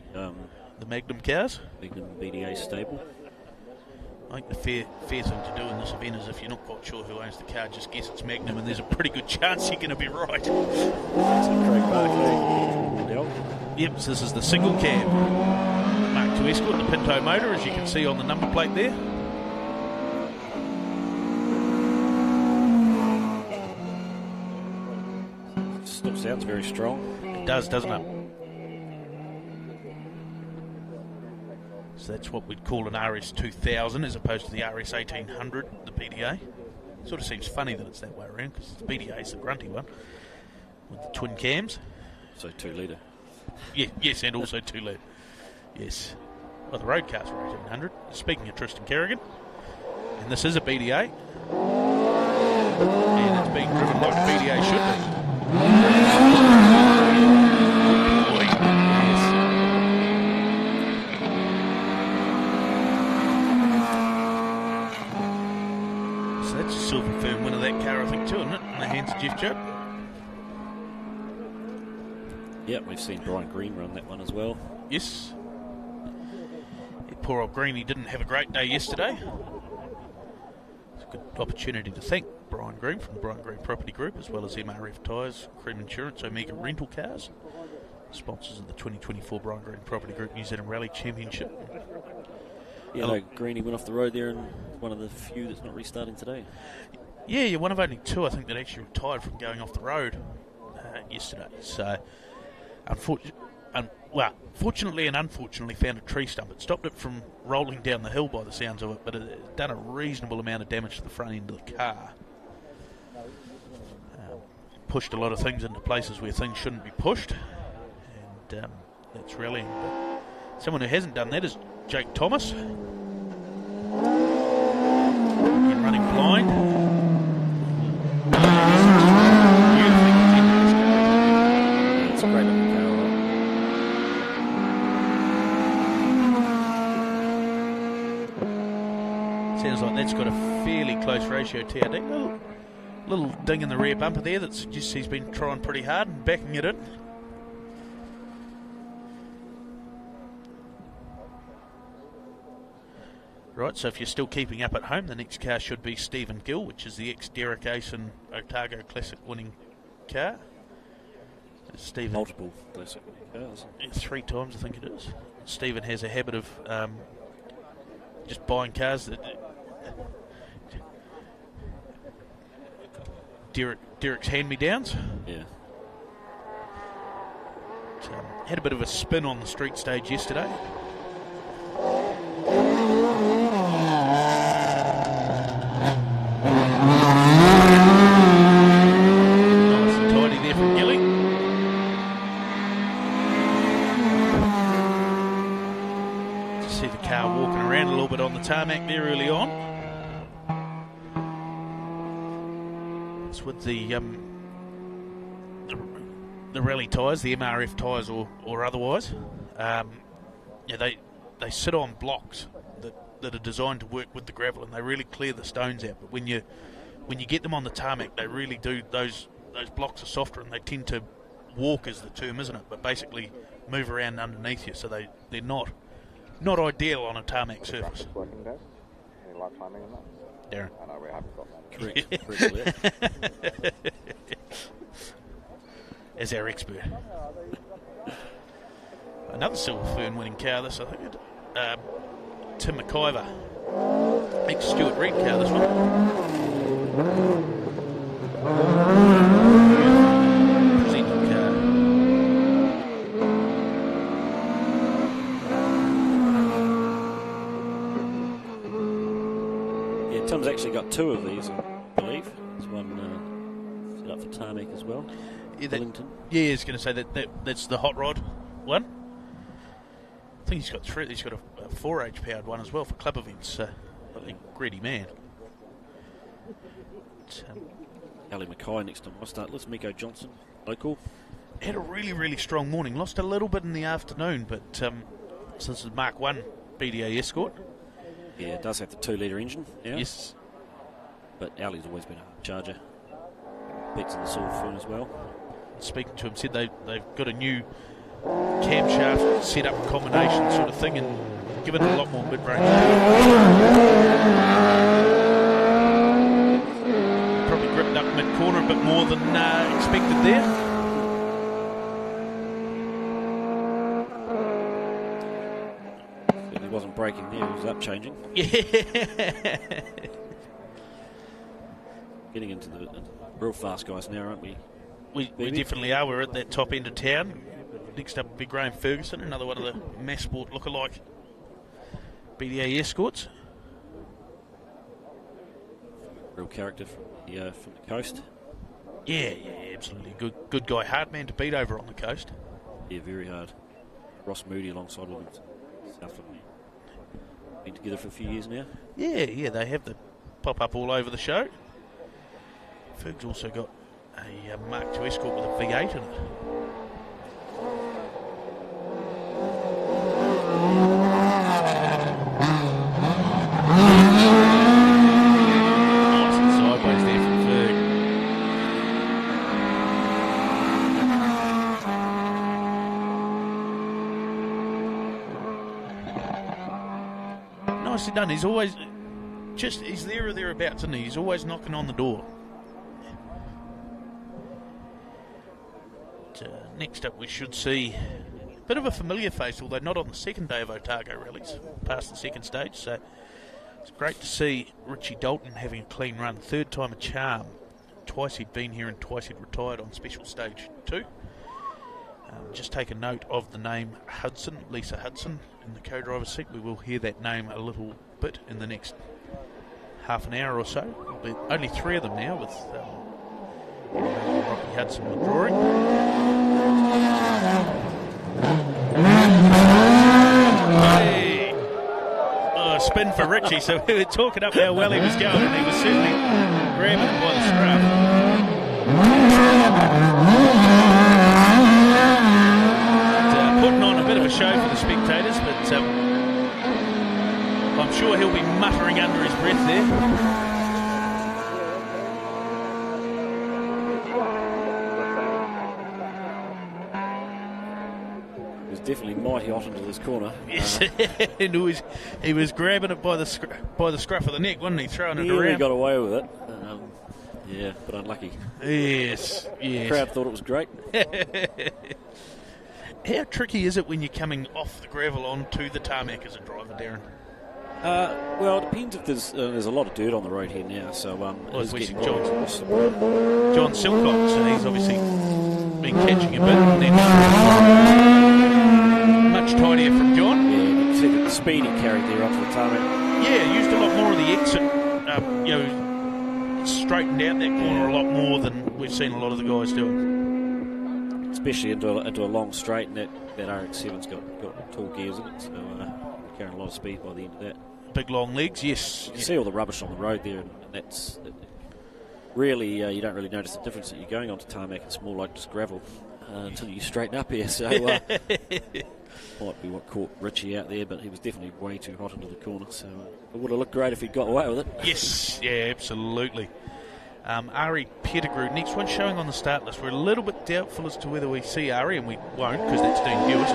Magnum cars. Magnum BDA stable. I think the fair thing to do in this event is, if you're not quite sure who owns the car, just guess it's Magnum, and there's a pretty good chance you're going to be right. Yep, so this is the single cab Mark II Escort, the Pinto motor, as you can see on the number plate there. Still sounds very strong. It does, doesn't it? So that's what we'd call an RS2000 as opposed to the RS1800, the BDA. Sort of seems funny that it's that way around, because the BDA is the grunty one with the twin cams. So 2 litre. Yeah, yes, and also 2 litre. Yes. Well, the road cars are 1800. Speaking of Tristan Carrigan, and this is a BDA, and it's being driven like a BDA should be. Boy, yes. So that's a silver firm win of that car, I think, too, isn't it? In the hands of Jeff Judd. Yep, we've seen Brian Green run that one as well. Yes. Yeah, poor old Green, he didn't have a great day yesterday. It's a good opportunity to thank Brian Green from the Brian Green Property Group, as well as MRF Tyres, Cream Insurance, Omega Rental Cars, sponsors of the 2024 Brian Green Property Group New Zealand Rally Championship. Yeah, no, Greenie went off the road there, and one of the few that's not restarting today. Yeah, you're one of only 2, I think, that actually retired from going off the road yesterday. So, fortunately and unfortunately, found a tree stump. It stopped it from rolling down the hill by the sounds of it, but it had done a reasonable amount of damage to the front end of the car. Pushed a lot of things into places where things shouldn't be pushed, and that's rallying. But someone who hasn't done that is Jake Thomas. Again, running blind. It's a great looking car. Sounds like that's got a fairly close ratio TRD. Little ding in the rear bumper there that suggests he's been trying pretty hard and backing it in. Right, so if you're still keeping up at home, the next car should be Stephen Gill, which is the ex-Derek Asen Otago Classic winning car. Stephen, Multiple classic cars. 3 times, I think it is. Stephen has a habit of just buying cars that Derek's hand-me-downs. Yeah. Had a bit of a spin on the street stage yesterday. tarmac there early on. It's with the rally tyres, the MRF tyres or otherwise. They sit on blocks that are designed to work with the gravel, and they really clear the stones out. But when you get them on the tarmac, they really do. Those blocks are softer, and they tend to walk, is the term, isn't it? But basically move around underneath you, so they're not ideal on a tarmac surface. Any live timing on that? Darren. I know we haven't got that. Correct. As our expert. Another Silver Fern winning car, this, I think. Tim McIver. Ex-Stuart Reid car, this one. Presenting car. Yeah, Tim's actually got two of these, I believe. There's one set up for tarmac as well. Yeah, Wellington. Yeah, I was going to say that's the hot rod one. I think he's got three. He's got a 4H powered one as well for club events. I think greedy man. Ali Mackay next to my start list. Miko Johnson, local. Had a really, really strong morning. Lost a little bit in the afternoon, but so this is Mark 1 BDA Escort. Yeah, it does have the 2-litre engine. Yeah. Yes. But Ali's always been a charger. Beats in the Silver Fern as well. Speaking to him, said they've got a new camshaft setup combination sort of thing and given it a lot more mid-range. Probably gripped up mid-corner a bit more than expected there. He wasn't braking there, he was up changing. Yeah. Getting into the real fast guys now, aren't we? We definitely are. We're at that top end of town. Next up, Big Graham Ferguson, another one of the Mass Sport lookalike BDA Escorts. Real character from the coast. Yeah, absolutely. Good guy. Hard man to beat over on the coast. Yeah, very hard. Ross Moody alongside with him. South been together for a few years now. Yeah, they have the pop up all over the show. Ferg's also got a Mark II Escort with a V8 in it. Nice and sideways there from Ferg. Nicely done. He's always he's there or thereabouts, isn't he? He's always knocking on the door. Next up we should see a bit of a familiar face, although not on the second day of Otago rallies, past the second stage, so it's great to see Richie Dalton having a clean run. Third time a charm. Twice he'd been here and twice he'd retired on special stage 2. Just take a note of the name Hudson, Lisa Hudson, in the co-driver's seat. We will hear that name a little bit in the next half an hour or so. There'll be only 3 of them now, with Rocky Hudson withdrawing. Hey! Oh, spin for Richie. So we were talking up how well he was going, and he was certainly grabbing it by the scruff. Putting on a bit of a show for the spectators, but I'm sure he'll be muttering under his breath there. Definitely mighty hot into this corner. Yes, and he was grabbing it by the scruff of the neck, wasn't he? Throwing it around. He got away with it. Yeah, but unlucky. Yes. The crowd thought it was great. How tricky is it when you're coming off the gravel onto the tarmac as a driver, Darren? Well, it depends if there's a lot of dirt on the road here now. So as we see John Silcock, so he's obviously been catching a bit, and then much tidier from John. Yeah, you can see the speed he carried there onto the tarmac. Yeah, used a lot more of the exit. Straightened out that corner a lot more than we've seen a lot of the guys doing. Especially into a long straight, and that RX7's got tall gears in it, so carrying a lot of speed by the end of that. big long legs, yes. You can see all the rubbish on the road there, and that's really you don't really notice the difference that you're going onto tarmac. It's more like just gravel until you straighten up here. So might be what caught Richie out there, but he was definitely way too hot into the corner. So it would have looked great if he'd got away with it. Yes, yeah, absolutely. Ari Pettigrew, next one showing on the start list. We're a little bit doubtful as to whether we see Ari, and we won't because that's Dean Hewis.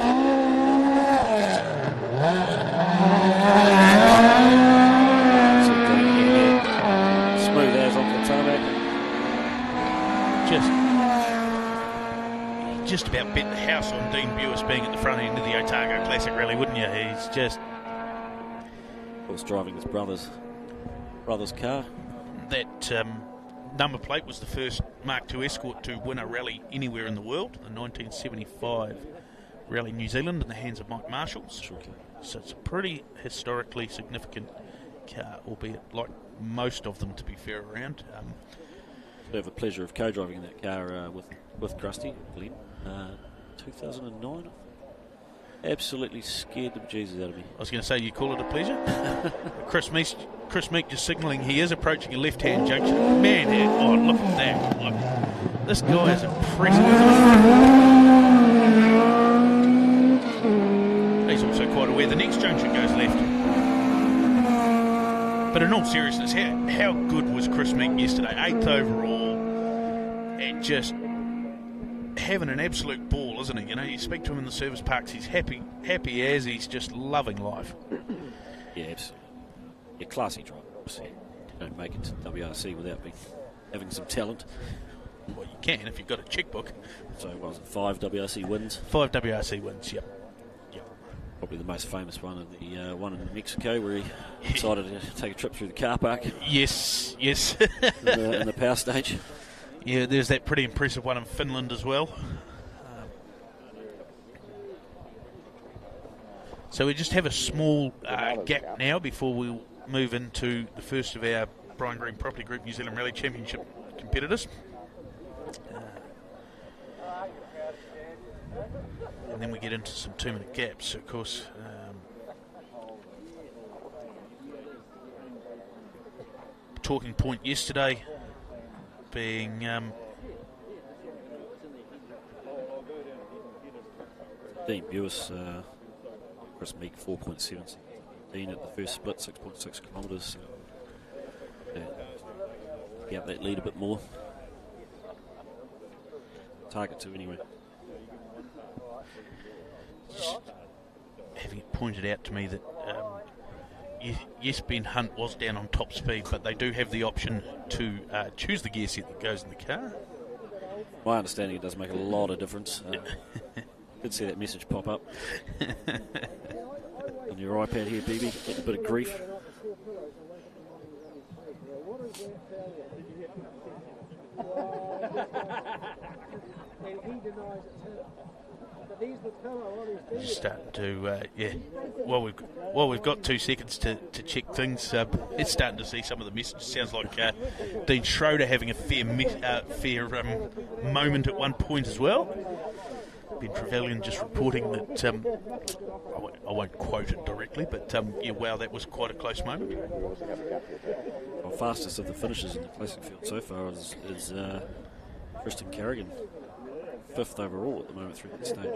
Smooth as off the tarmac. Just about bet the house on Dean Bewis being at the front end of the Otago Classic Rally, wouldn't you? He's just... Of course, driving his brother's car. That number plate was the first Mark II Escort to win a rally anywhere in the world, the 1975 Rally New Zealand in the hands of Mike Marshall. Sure. So it's a pretty historically significant car, albeit like most of them, to be fair, around. I have the pleasure of co-driving in that car with Krusty, Glenn, 2009. Absolutely scared the bejesus out of me. I was going to say, you call it a pleasure? Chris Meek just signalling he is approaching a left-hand junction. Man, oh, look at that. Look. This guy is impressive. He's also quite aware the next junction goes left. But in all seriousness, how good was Chris Meek yesterday? 8th overall. And just having an absolute ball, isn't he? You know, you speak to him in the service parks, he's happy as he's just loving life. Yeah, absolutely. Yeah, classy driver, obviously. You don't make it to WRC without having some talent. Well, you can if you've got a checkbook. So, what was it, 5 WRC wins? 5 WRC wins, yep. Probably the most famous one, the one in Mexico, where he decided to take a trip through the car park. Yes. in the power stage. Yeah, there's that pretty impressive one in Finland as well. So we just have a small gap now before we move into the first of our Brian Green Property Group New Zealand Rally Championship competitors. And then we get into some 2-minute gaps, of course. Talking point yesterday being Dean Bewis, Chris Meek 4.7. Dean at the first split, 6.6 kilometres. Get that lead a bit more. Target to anyway. Just having it pointed out to me that yes, Ben Hunt was down on top speed, but they do have the option to choose the gear set that goes in the car. My understanding, it does make a lot of difference. Did see that message pop up on your iPad here, BB. Getting a bit of grief. Just starting to, Well, we've got 2 seconds to check things. It's starting to see some of the messages. Sounds like Dean Schroeder having a fair moment at one point as well. Ben Trevelyan just reporting that, I won't quote it directly, but wow, that was quite a close moment. Well, fastest of the finishers in the classic field so far is Kristen Carrigan, 5th overall at the moment through that stage.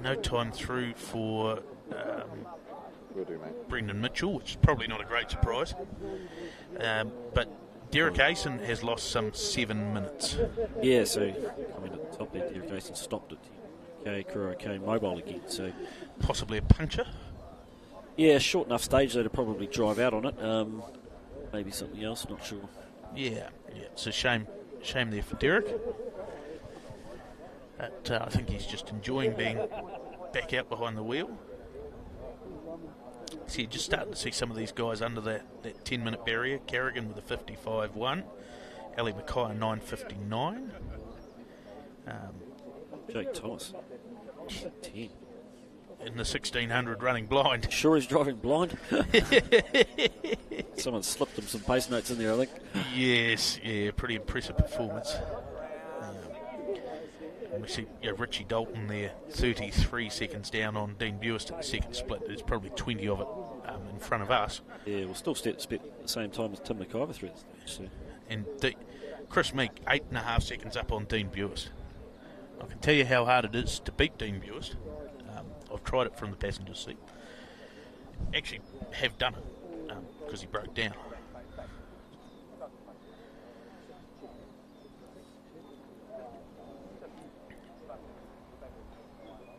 No time through for Brendan Mitchell, which is probably not a great surprise. But Derek Asen has lost some 7 minutes. Yeah, so coming at the top there, Derek Asen stopped at Kuro K Mobile again. So possibly a puncture. Yeah, short enough stage though to probably drive out on it. Maybe something else, not sure. Yeah, it's a shame there for Derek. But I think he's just enjoying being back out behind the wheel. See, just starting to see some of these guys under that 10-minute barrier. Carrigan with a 55.1, Ali Mackay 9.59. Jake Thomas, 10. In the 1600 running blind. Sure he's driving blind? Someone slipped him some pace notes in there, I think. Yes, yeah, pretty impressive performance. We see Richie Dalton there, 33 seconds down on Dean Buist at the second split. There's probably 20 of it in front of us. Yeah, we'll still step at the same time as Tim McIver through this stage. So. And Chris Meek, 8.5 seconds up on Dean Buist. I can tell you how hard it is to beat Dean Buist. I've tried it from the passenger seat. Actually have done it because he broke down.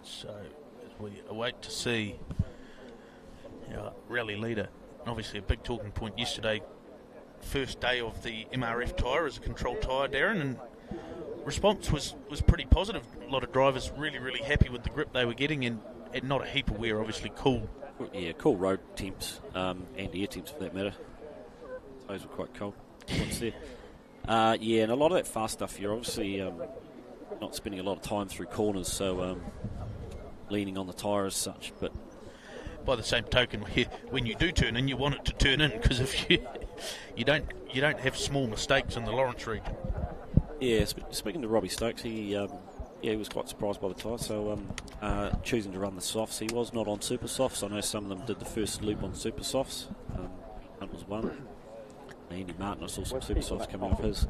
So as we await to see our rally leader, obviously a big talking point yesterday, first day of the MRF tyre as a control tyre, Darren, and response was pretty positive. A lot of drivers really happy with the grip they were getting, and not a heap of wear, obviously cool. Yeah, cool road temps and air temps for that matter. Those were quite cold. What's there? Yeah, and a lot of that fast stuff, you're obviously not spending a lot of time through corners, so leaning on the tyre as such. But by the same token, when you do turn in, you want it to turn in, because if you don't have small mistakes in the Lawrence region. Yeah, speaking to Robbie Stokes, he was quite surprised by the tyre, so choosing to run the softs. He was not on super softs. I know some of them did the first loop on super softs. Hunt was one. Andy Martin, I saw some super softs coming off his.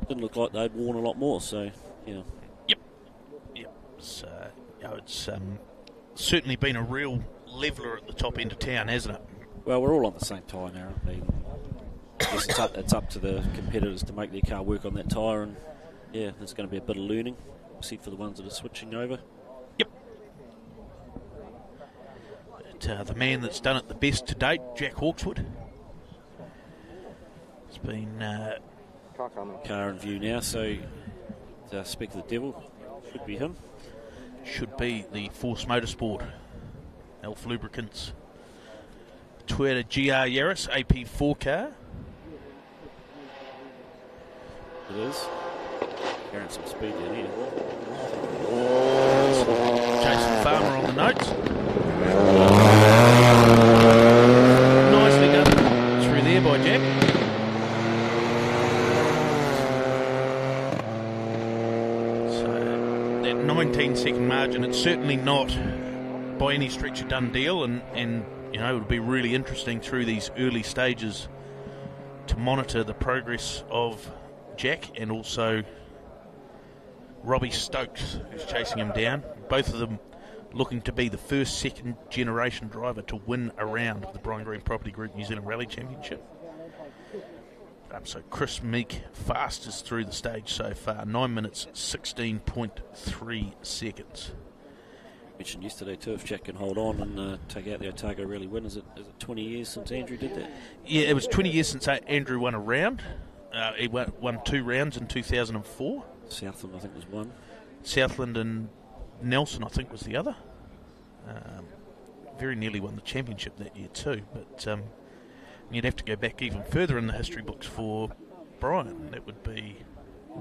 Didn't look like they'd worn a lot more, so, you know. Yep. So, it's certainly been a real leveller at the top end of town, hasn't it? Well, we're all on the same tyre now, aren't we? I guess it's up to the competitors to make their car work on that tyre, and yeah, there's going to be a bit of learning, see for the ones that are switching over. Yep. But, the man that's done it the best to date, Jack Hawkswood. It's been car in view now, so to speak of the devil, should be him. Should be the Force Motorsport, Elf Lubricants, Toyota GR Yaris AP4 car. It is. Carrying some speed down here. Jason Farmer on the notes. Nicely done through there by Jack. So that 19-second margin, it's certainly not by any stretch a done deal, and you know, it'll be really interesting through these early stages to monitor the progress of Jack and also Robbie Stokes, who's chasing him down. Both of them looking to be the first second generation driver to win a round of the Brian Green Property Group New Zealand Rally Championship. So Chris Meek fastest through the stage so far, 9 minutes 16.3 seconds. Mentioned yesterday too, if Jack can hold on and take out the Otago Rally win, is it 20 years since Andrew did that? Yeah, it was 20 years since Andrew won a round. He won 2 rounds in 2004. Southland, I think, was one. Southland and Nelson, I think, was the other. Very nearly won the championship that year too, but you'd have to go back even further in the history books for Brian. That would be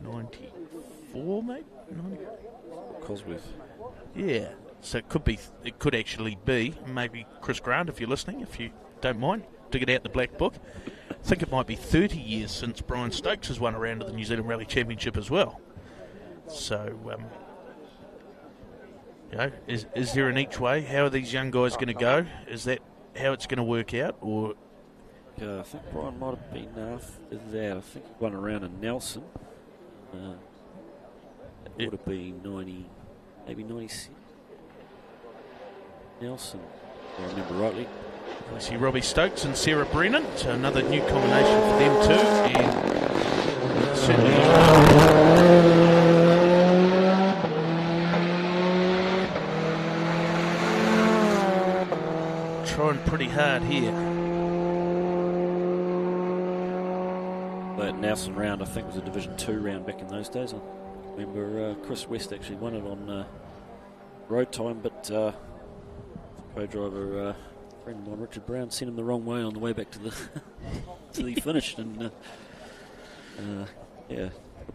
94, mate? Cosworth. Yeah, so it could actually be maybe Chris Grant, if you're listening, if you don't mind, dig it out the black book. I think it might be 30 years since Brian Stokes has won a round of the New Zealand Rally Championship as well. So, you know, is there an each way? How are these young guys going to go? Is that how it's going to work out? Or I think Brian might have been after that. I think he won a round in Nelson. It would have been 90, maybe 96. Nelson, if I remember rightly. I see Robbie Stokes and Sarah Brennan, so another new combination for them too, and certainly trying pretty hard here. That Nelson round, I think, was a Division 2 round back in those days. I remember Chris West actually won it on road time, but co-driver friend of mine, Richard Brown, sent him the wrong way on the way back to the to the finish, and a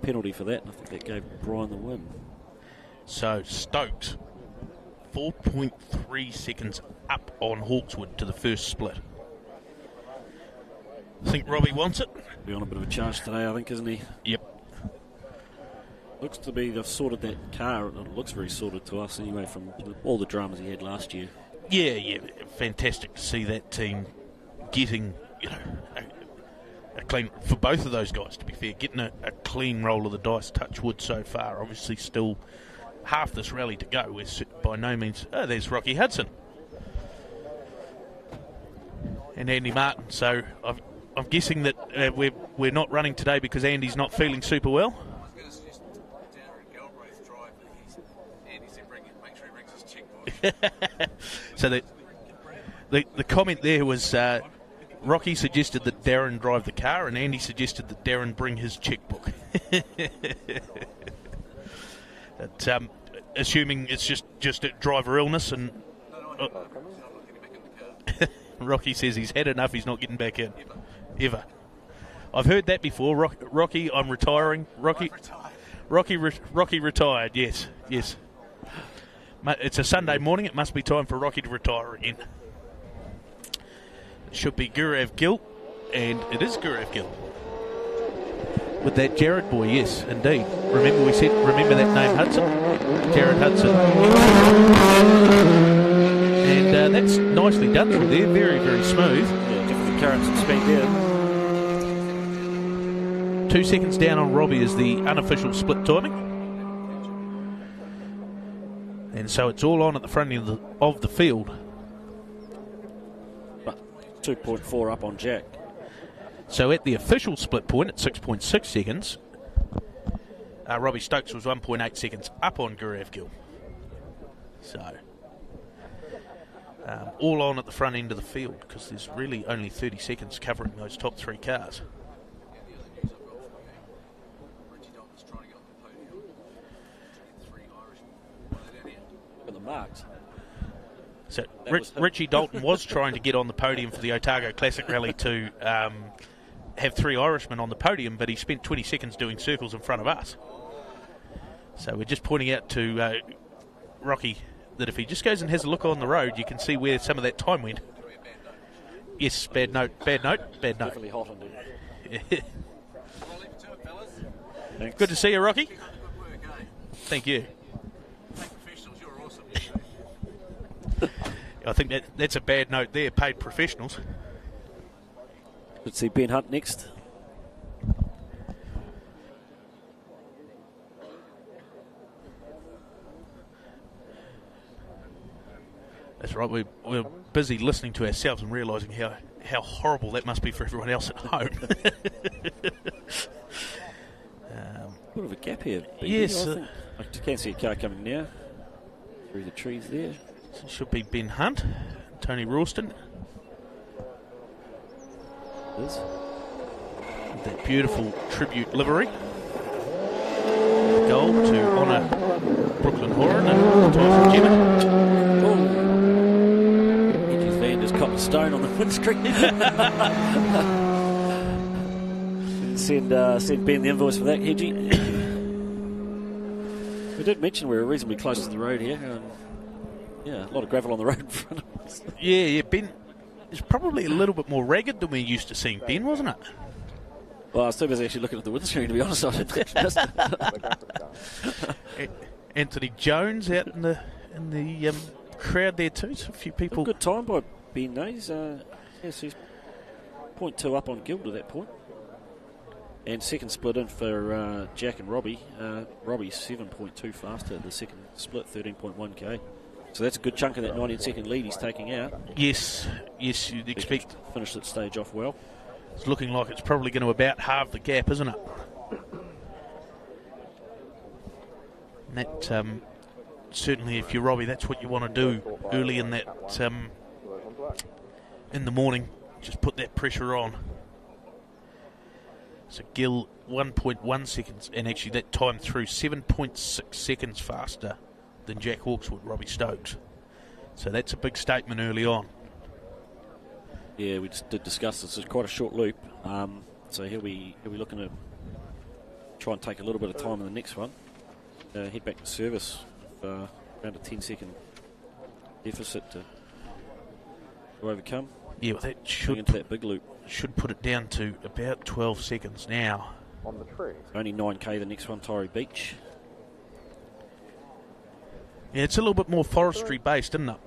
penalty for that, and I think that gave Brian the win. So Stokes 4.3 seconds up on Hawkswood to the first split. Think Robbie wants it? Be on a bit of a charge today, I think, isn't he? Yep. Looks to be they've sorted that car. It looks very sorted to us anyway from all the dramas he had last year. Yeah, fantastic to see that team getting, a clean, for both of those guys, to be fair, getting a clean roll of the dice, touch wood so far. Obviously still half this rally to go. We're by no means... Oh, there's Rocky Hudson. And Andy Martin. So I'm guessing that we're not running today because Andy's not feeling super well. I was going to suggest Darren Galbraith drive, but Andy said make sure he brings his checkbook. So the comment there was Rocky suggested that Darren drive the car, and Andy suggested that Darren bring his checkbook. But, assuming it's just a driver illness, and Rocky says he's had enough, he's not getting back in. Ever. I've heard that before. Rocky, I'm retiring. Rocky retired, yes. It's a Sunday morning, it must be time for Rocky to retire again. It should be Gurav Gill, and it is Gurav Gill. With that Jared boy, yes, indeed. Remember that name, Hudson? Jared Hudson. And that's nicely done through there, very, very smooth. Yeah, definitely carrying some speed there. 2 seconds down on Robbie is the unofficial split timing. And so it's all on at the front end of the field. But 2.4 up on Jack. So at the official split point at 6.6 seconds, Robbie Stokes was 1.8 seconds up on Gurav Gill. So all on at the front end of the field because there's really only 30 seconds covering those top three cars. Marks. So Richie Dalton was trying to get on the podium for the Otago Classic Rally to have 3 Irishmen on the podium, but he spent 20 seconds doing circles in front of us. So we're just pointing out to Rocky that if he just goes and has a look on the road, you can see where some of that time went. Yes, bad note. Definitely hot on it. Good to see you, Rocky. Thank you. I think that's a bad note there, paid professionals. Let's see Ben Hunt next. That's right, we're busy listening to ourselves and realising how horrible that must be for everyone else at home. Bit of a gap here. Yes. I can see a car coming now through the trees there. It should be Ben Hunt, Tony Rawston. Yes. That beautiful tribute livery. Gold to honour Brooklyn Horan and Tyson Jenner. Oh. Edgy's van just caught a stone on the windscreen. Send Ben the invoice for that, Hedgie. We did mention we were reasonably close to the road here. Yeah, a lot of gravel on the road in front of us. Yeah, Ben is probably a little bit more ragged than we're used to seeing Ben, wasn't it? Well, I was too busy actually looking at the windscreen, to be honest. I didn't Anthony Jones out in the crowd there too. So a few people. Good time by Ben Nays. Yes, he's 0.2 up on Guild at that point. And second split in for Jack and Robbie. Robbie's 7.2 faster. The second split, 13.1k. So that's a good chunk of that 19-second lead he's taking out. Yes, you'd expect. Finish that stage off well. It's looking like it's probably going to about halve the gap, isn't it? And that certainly, if you're Robbie, that's what you want to do early in that in the morning. Just put that pressure on. So Gill 1.1 seconds, and actually that time through 7.6 seconds faster than Jack Hawkswood, Robbie Stokes. So that's a big statement early on. Yeah, we just did discuss this. It's quite a short loop. So he'll be looking to try and take a little bit of time in the next one. Head back to service with around a 10-second deficit to overcome. Yeah, well, that should into that big loop. Should put it down to about 12 seconds now. On the tree. Only 9k the next one, Torrey Beach. Yeah, it's a little bit more forestry based, isn't it?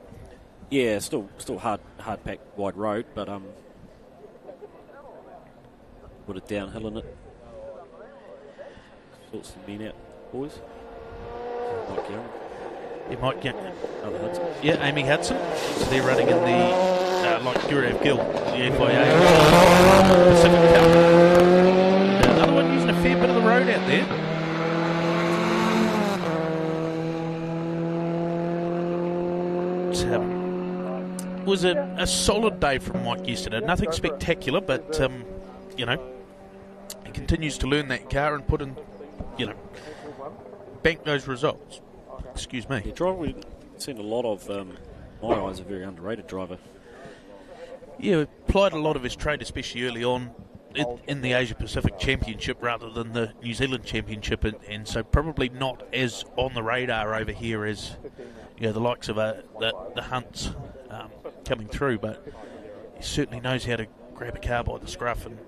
Yeah, still hard packed wide road, but put it downhill in it. Sort some men out, boys. Mike Young. You might get Other Hudson. Yeah, Amy Hudson. So they're running in the like Gurav Gill, the FIA Pacific Cup. The other one using a fair bit of the road out there. It was a solid day from Mike yesterday. Nothing spectacular, but he continues to learn that car and put in, bank those results. Excuse me. Yeah, driver we've seen a lot of. My eyes, a very underrated driver. Yeah, applied a lot of his trade, especially early on in the Asia Pacific Championship rather than the New Zealand Championship, and so probably not as on the radar over here as the likes of the Hunts coming through, but he certainly knows how to grab a car by the scruff and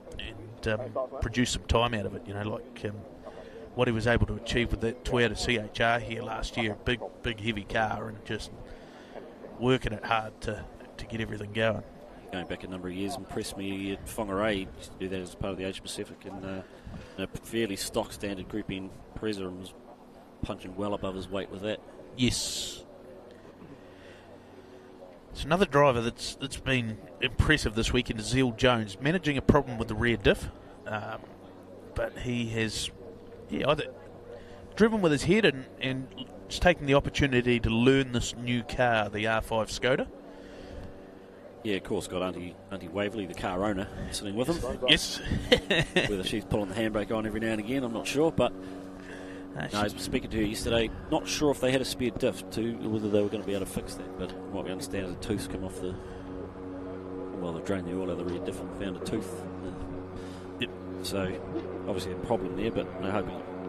produce some time out of it. What he was able to achieve with that Toyota CHR here last year, big heavy car, and just working it hard to get everything going. Going back a number of years, impressed me at Whangarei. Used to do that as part of the Asia Pacific, and a fairly stock standard Group N Preza, and was punching well above his weight with that. Yes. It's another driver that's been impressive this weekend is Zeal Jones, managing a problem with the rear diff, but he has either driven with his head and just taken the opportunity to learn this new car, the R5 Skoda. Yeah, of course, got Auntie Waverley, the car owner, sitting with him. Yes. Whether she's pulling the handbrake on every now and again, I'm not sure, but I was speaking to her yesterday, not sure if they had a spare diff too, whether they were going to be able to fix that, but from what we understand is a tooth's come off they've drained the oil out of the rear diff and found a tooth. Yep. So, obviously a problem there, but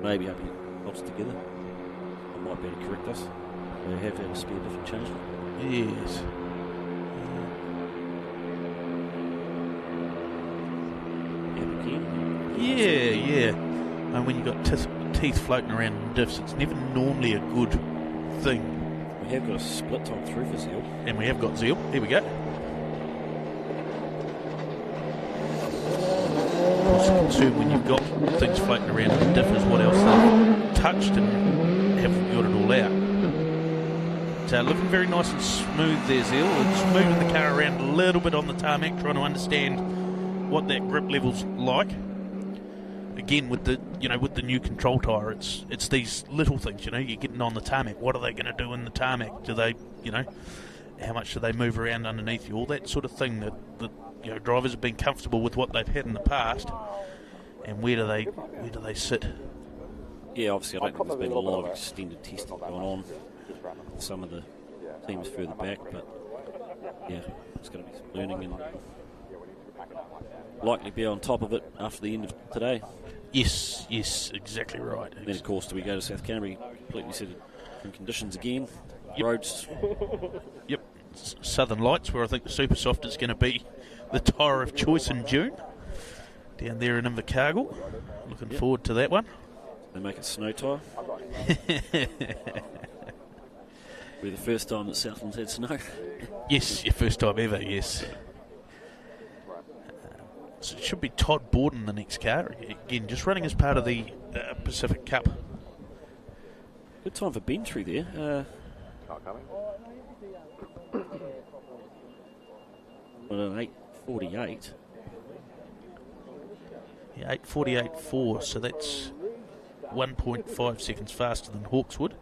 maybe hoping it holds together. It might be able to correct us. They have had a spare diff and changed it. Yes. Yeah. And when you've got teeth floating around in diffs, it's never normally a good thing. We have got a split time through for Zeal. And we have got Zeal. Here we go. What's the concern when you've got things floating around in the diff is what else they've touched and haven't got it all out. So looking very nice and smooth there, Zeal. It's moving the car around a little bit on the tarmac, trying to understand what that grip level's like. Again, with the new control tyre, it's these little things. You're getting on the tarmac. What are they going to do in the tarmac? Do they, how much do they move around underneath you? All that sort of thing that drivers have been comfortable with what they've had in the past, and where do they sit? Yeah, obviously, I don't think there's been a lot of extended testing going on. Some of the teams further back, but yeah, it's going to be some learning and likely be on top of it after the end of today. Yes, exactly right. And then, of course, do we go to South Canterbury, completely set in conditions again? Yep. Roads. Yep. Southern Lights, where I think the Super Soft is going to be the tyre of choice in June. Down there in Invercargill. Looking forward to that one. They make a snow tyre. We're the first time that Southland's had snow. Yes, your first time ever, yes. So it should be Todd Borden, the next car. Again, just running as part of the Pacific Cup. Good time for Ben through there. Well, an 8:48. Yeah, 8:48.4, so that's 1.5 seconds faster than Hawkswood.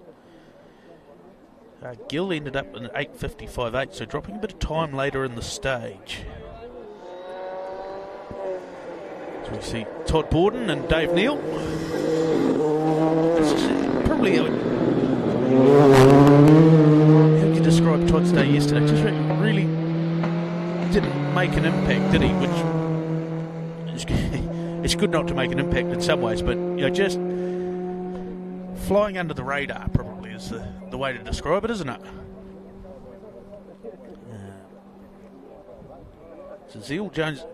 Gill ended up in 8:55.8, so dropping a bit of time later in the stage. So we see Todd Borden and Dave Neal. This is probably how would you describe Todd's day yesterday? Just really didn't make an impact, did he? Which it's good not to make an impact in some ways, but just flying under the radar probably is the way to describe it, isn't it? So Zeal Jones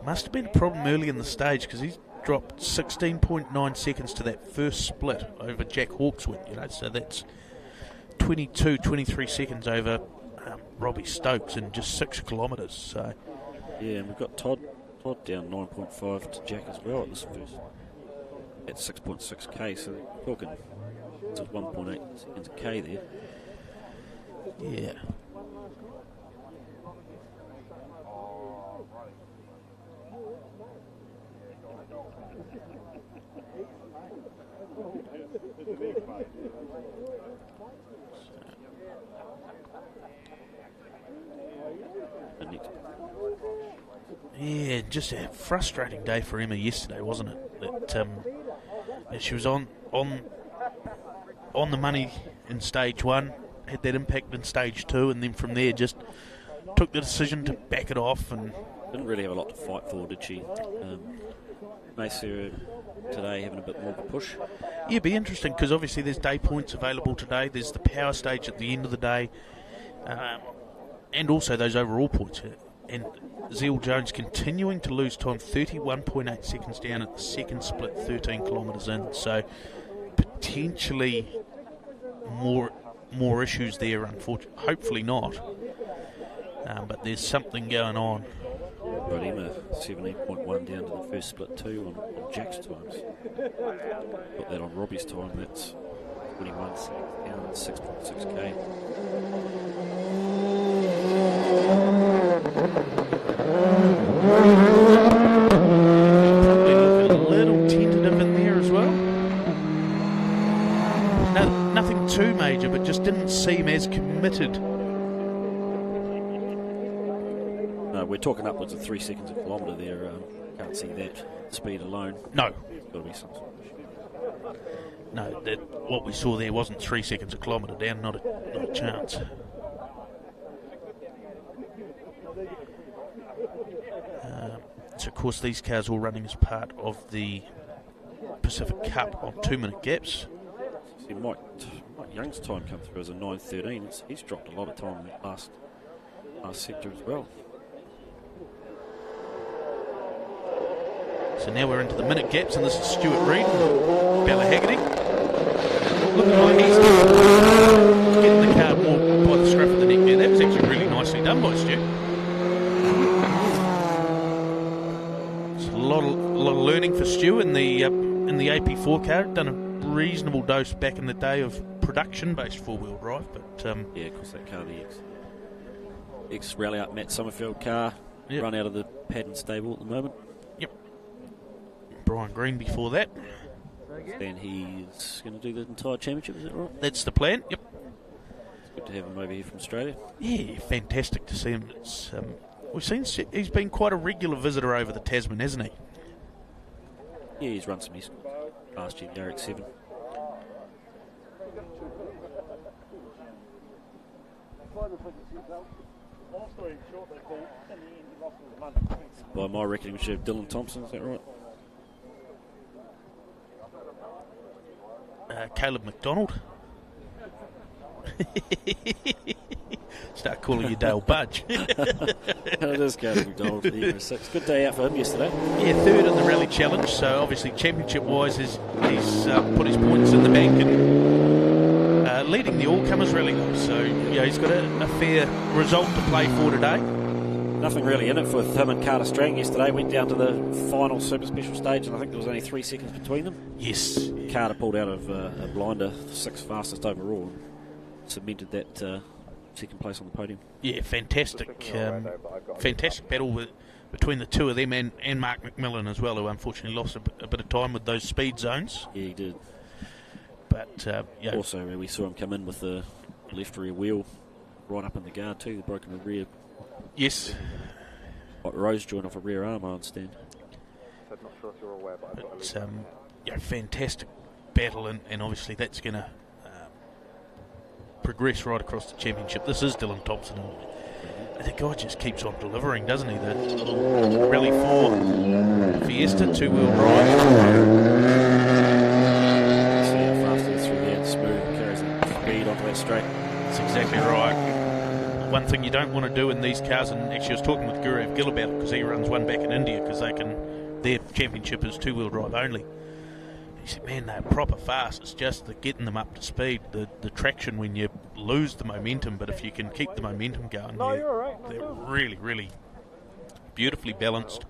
must have been a problem early in the stage because he's dropped 16.9 seconds to that first split over Jack Hawkswood. So that's 23 seconds over Robbie Stokes in just 6 kilometres. So yeah, and we've got Todd down 9.5 to Jack as well at this first. At 6.6k, so we're talking it's 1.8 seconds a k there. Yeah. Yeah, just a frustrating day for Emma yesterday, wasn't it? That she was on the money in stage 1, had that impact in stage 2, and then from there just took the decision to back it off and didn't really have a lot to fight for, did she? Mesa today having a bit more of a push. Yeah, it'd be interesting because obviously there's day points available today. There's the power stage at the end of the day, and also those overall points. And Zeal Jones continuing to lose time, 31.8 seconds down at the second split, 13 kilometres in. So potentially more issues there, unfortunately. Hopefully not. But there's something going on. Right, Emma 17.1 down to the first split 2 on Jack's times. Put that on Robbie's time, that's 21 seconds down, 6.6k. Probably looking a little tentative in there as well. Nothing too major, but just didn't seem as committed. No, we're talking upwards of 3 seconds a kilometre there. Can't see that speed alone. No. There's got to be some sort of issue. No, what we saw there wasn't 3 seconds a kilometre down, not a chance. So of course these cars all running as part of the Pacific Cup on 2-minute gaps. See, Mike Young's time come through as a 9.13. He's dropped a lot of time in that last sector as well. So now we're into the minute gaps, and this is Stuart Reid, Bella Haggerty. Looking like he's getting the car more by the scruff of the neck there. That was actually really nicely done by Stu. It's a lot of learning for Stu in the AP4 car. Done a reasonable dose back in the day of production-based four-wheel drive, but yeah, of course that car, the ex-rally up Matt Summerfield car, yep. Run out of the Paddon stable at the moment. Yep. Brian Green before that. Then he's going to do the entire championship, is that right? That's the plan, yep. It's good to have him over here from Australia. Yeah, fantastic to see him. It's, we've seen he's been quite a regular visitor over the Tasman, hasn't he? Yeah, he's run some escorts last year, the RX7. By my reckoning, we should have Dylan Thompson, is that right? Caleb McDonald. Start calling you Dale Budge. It is Caleb McDonald, the 6. Good day out for him yesterday. Yeah, third in the Rally Challenge, so obviously championship-wise he's put his points in the bank and leading the all-comers rally though, so yeah, he's got a fair result to play for today. Nothing really in it for him and Carter Strang yesterday. Went down to the final super special stage, and I think there was only 3 seconds between them. Yes. Carter pulled out of a blinder, 6th fastest overall, and cemented that second place on the podium. Yeah, fantastic. Fantastic battle between the two of them and Mark McMillan as well, who unfortunately lost a bit of time with those speed zones. Yeah, he did. But yeah. Also, we saw him come in with the left rear wheel right up in the guard too, the broken rear. Yes. Like Rose joint off a rear arm, I understand. I'm not sure if you're aware, but it's fantastic battle, and obviously that's going to progress right across the championship. This is Dylan Thompson, and the guy just keeps on delivering, doesn't he? The Rally 4 Fiesta 2-wheel drive. See how fast he is through there, smooth, carries the speed onto that straight. That's exactly right. One thing you don't want to do in these cars, and actually I was talking with Gurav Gill about it because he runs one back in India because their championship is 2-wheel drive only. He He said, man, they're proper fast. It's just the getting them up to speed, the traction when you lose the momentum. But if you can keep the momentum going, they're really, really beautifully balanced,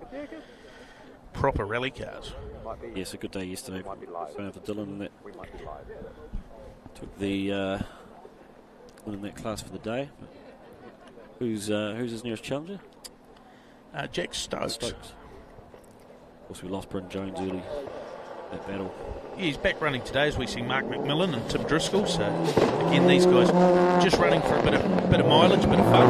proper rally cars. Yes, a good day yesterday for Dylan, and that took the win in that class for the day. Who's his nearest challenger? Jack Stokes. Of course, we lost Bryn Jones early that battle. Yeah, he's back running today as we see Mark McMillan and Tim Driscoll. So again, these guys just running for a bit of mileage, a bit of fun.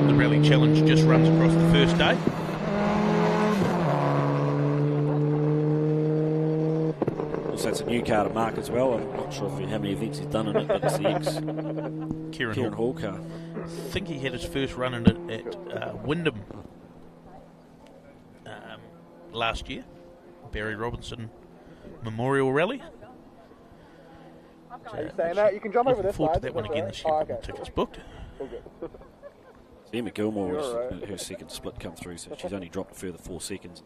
The rally challenge just runs across the first day. Also, it's a new car to Mark as well. I'm not sure how many events he's done in it, but it's the Kieran Hall car. I think he had his first run in it at Wyndham last year, Barry Robinson Memorial Rally. Are you saying that? You can jump over this forward to side. that one again this year. Tickets booked. Emma Gilmore her second split come through, so she's only dropped a further 4 seconds,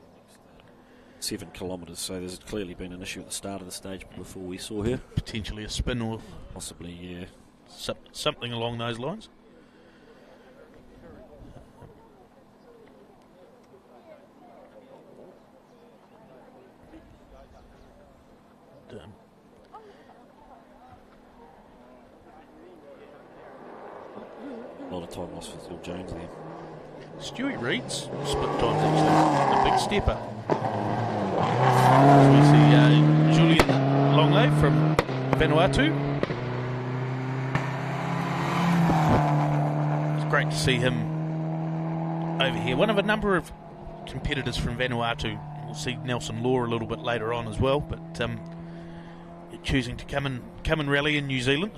7 kilometres. So there's clearly been an issue at the start of the stage before we saw her. Potentially a spin or possibly, yeah, something along those lines. A lot of time lost for Phil Jones there. Stewie Reed's split time's actually a big stepper. So we see Julian Longley from Vanuatu. It's great to see him over here. One of a number of competitors from Vanuatu. We'll see Nelson Law a little bit later on as well, but choosing to come and rally in New Zealand.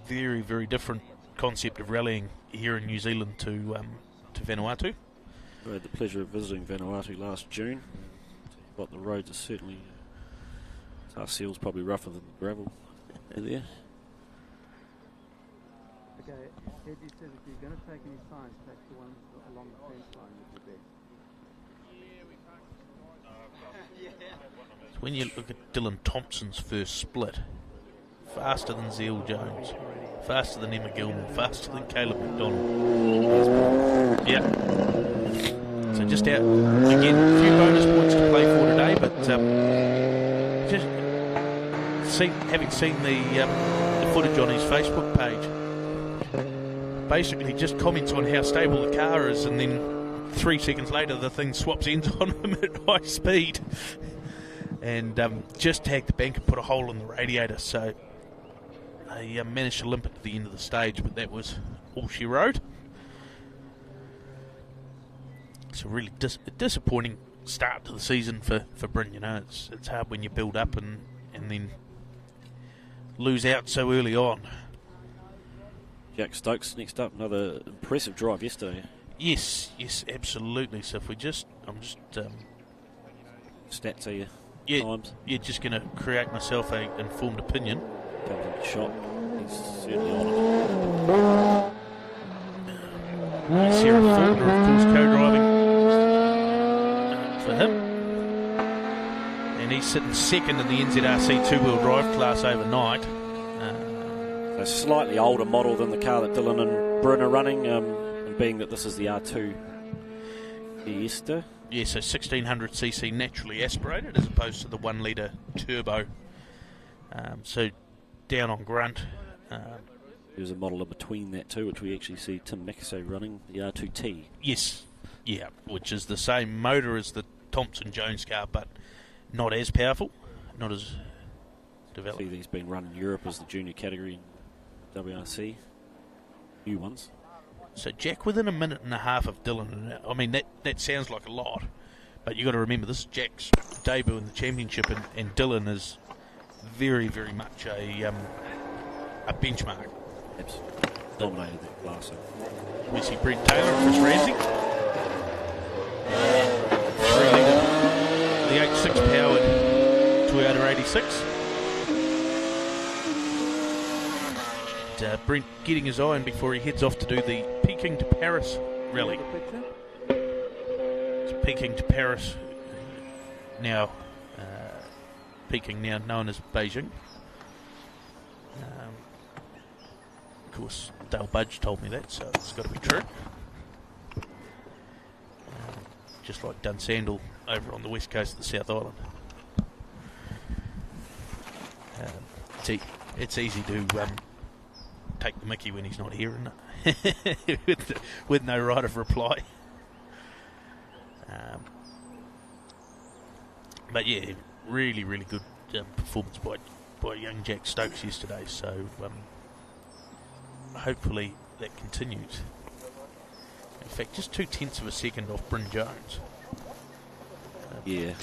Very, very different concept of rallying here in New Zealand to Vanuatu. I had the pleasure of visiting Vanuatu last June. But the roads are certainly, tar seal's probably rougher than the gravel there. Okay, Ed, you said if you're going to take any signs, take the ones along the fence line would be best. So when you look at Dylan Thompson's first split, faster than Zeel Jones, faster than Emma Gilmore, faster than Caleb McDonald. Yeah. So just out, again, a few bonus points to play for today, but just having seen the footage on his Facebook page, basically just comments on how stable the car is, and then 3 seconds later the thing swaps ends on him at high speed. And just tagged the bank and put a hole in the radiator, so I managed to limp it to the end of the stage, but that was all she rode. It's a really disappointing start to the season for Bryn. You know, it's hard when you build up and then lose out so early on. Jack Stokes next up, another impressive drive yesterday. Yes, absolutely. So if I'm just stats are you? Yeah, times. You're just going to create myself an informed opinion. Comes in the shot. He's certainly on it. Sarah Faulkner, of course, co-driving for him. And he's sitting second in the NZRC two-wheel drive class overnight. A slightly older model than the car that Dylan and Bryn are running, and being that this is the R2 Fiesta. Yeah, so 1600cc naturally aspirated as opposed to the 1 litre turbo. So down on grunt. There's a model in between that too, which we actually see Tim Macassey running, the R2T. Yes, yeah, which is the same motor as the Thompson Jones car, but not as powerful, not as developed. See, these been run in Europe as the junior category in WRC. New ones. So Jack within a minute and a half of Dylan. I mean, that sounds like a lot, but you've got to remember this is Jack's debut in the championship, and Dylan is very, very much a benchmark. Absolutely. Dominated that class. We see Brent Taylor and Chris Ramsey. 3 litre, the 86 powered Toyota 86. Brent getting his eye in before he heads off to do the Peking to Paris rally. Peking to Paris, now Peking, now known as Beijing. Of course, Dale Budge told me that, so it's got to be true. Just like Dunsandel over on the west coast of the South Island. It's easy to take the mickey when he's not here, isn't it? with no right of reply. But yeah, really, really good performance by young Jack Stokes yesterday. So hopefully that continues. In fact, just 0.2 of a second off Bryn Jones. Yeah,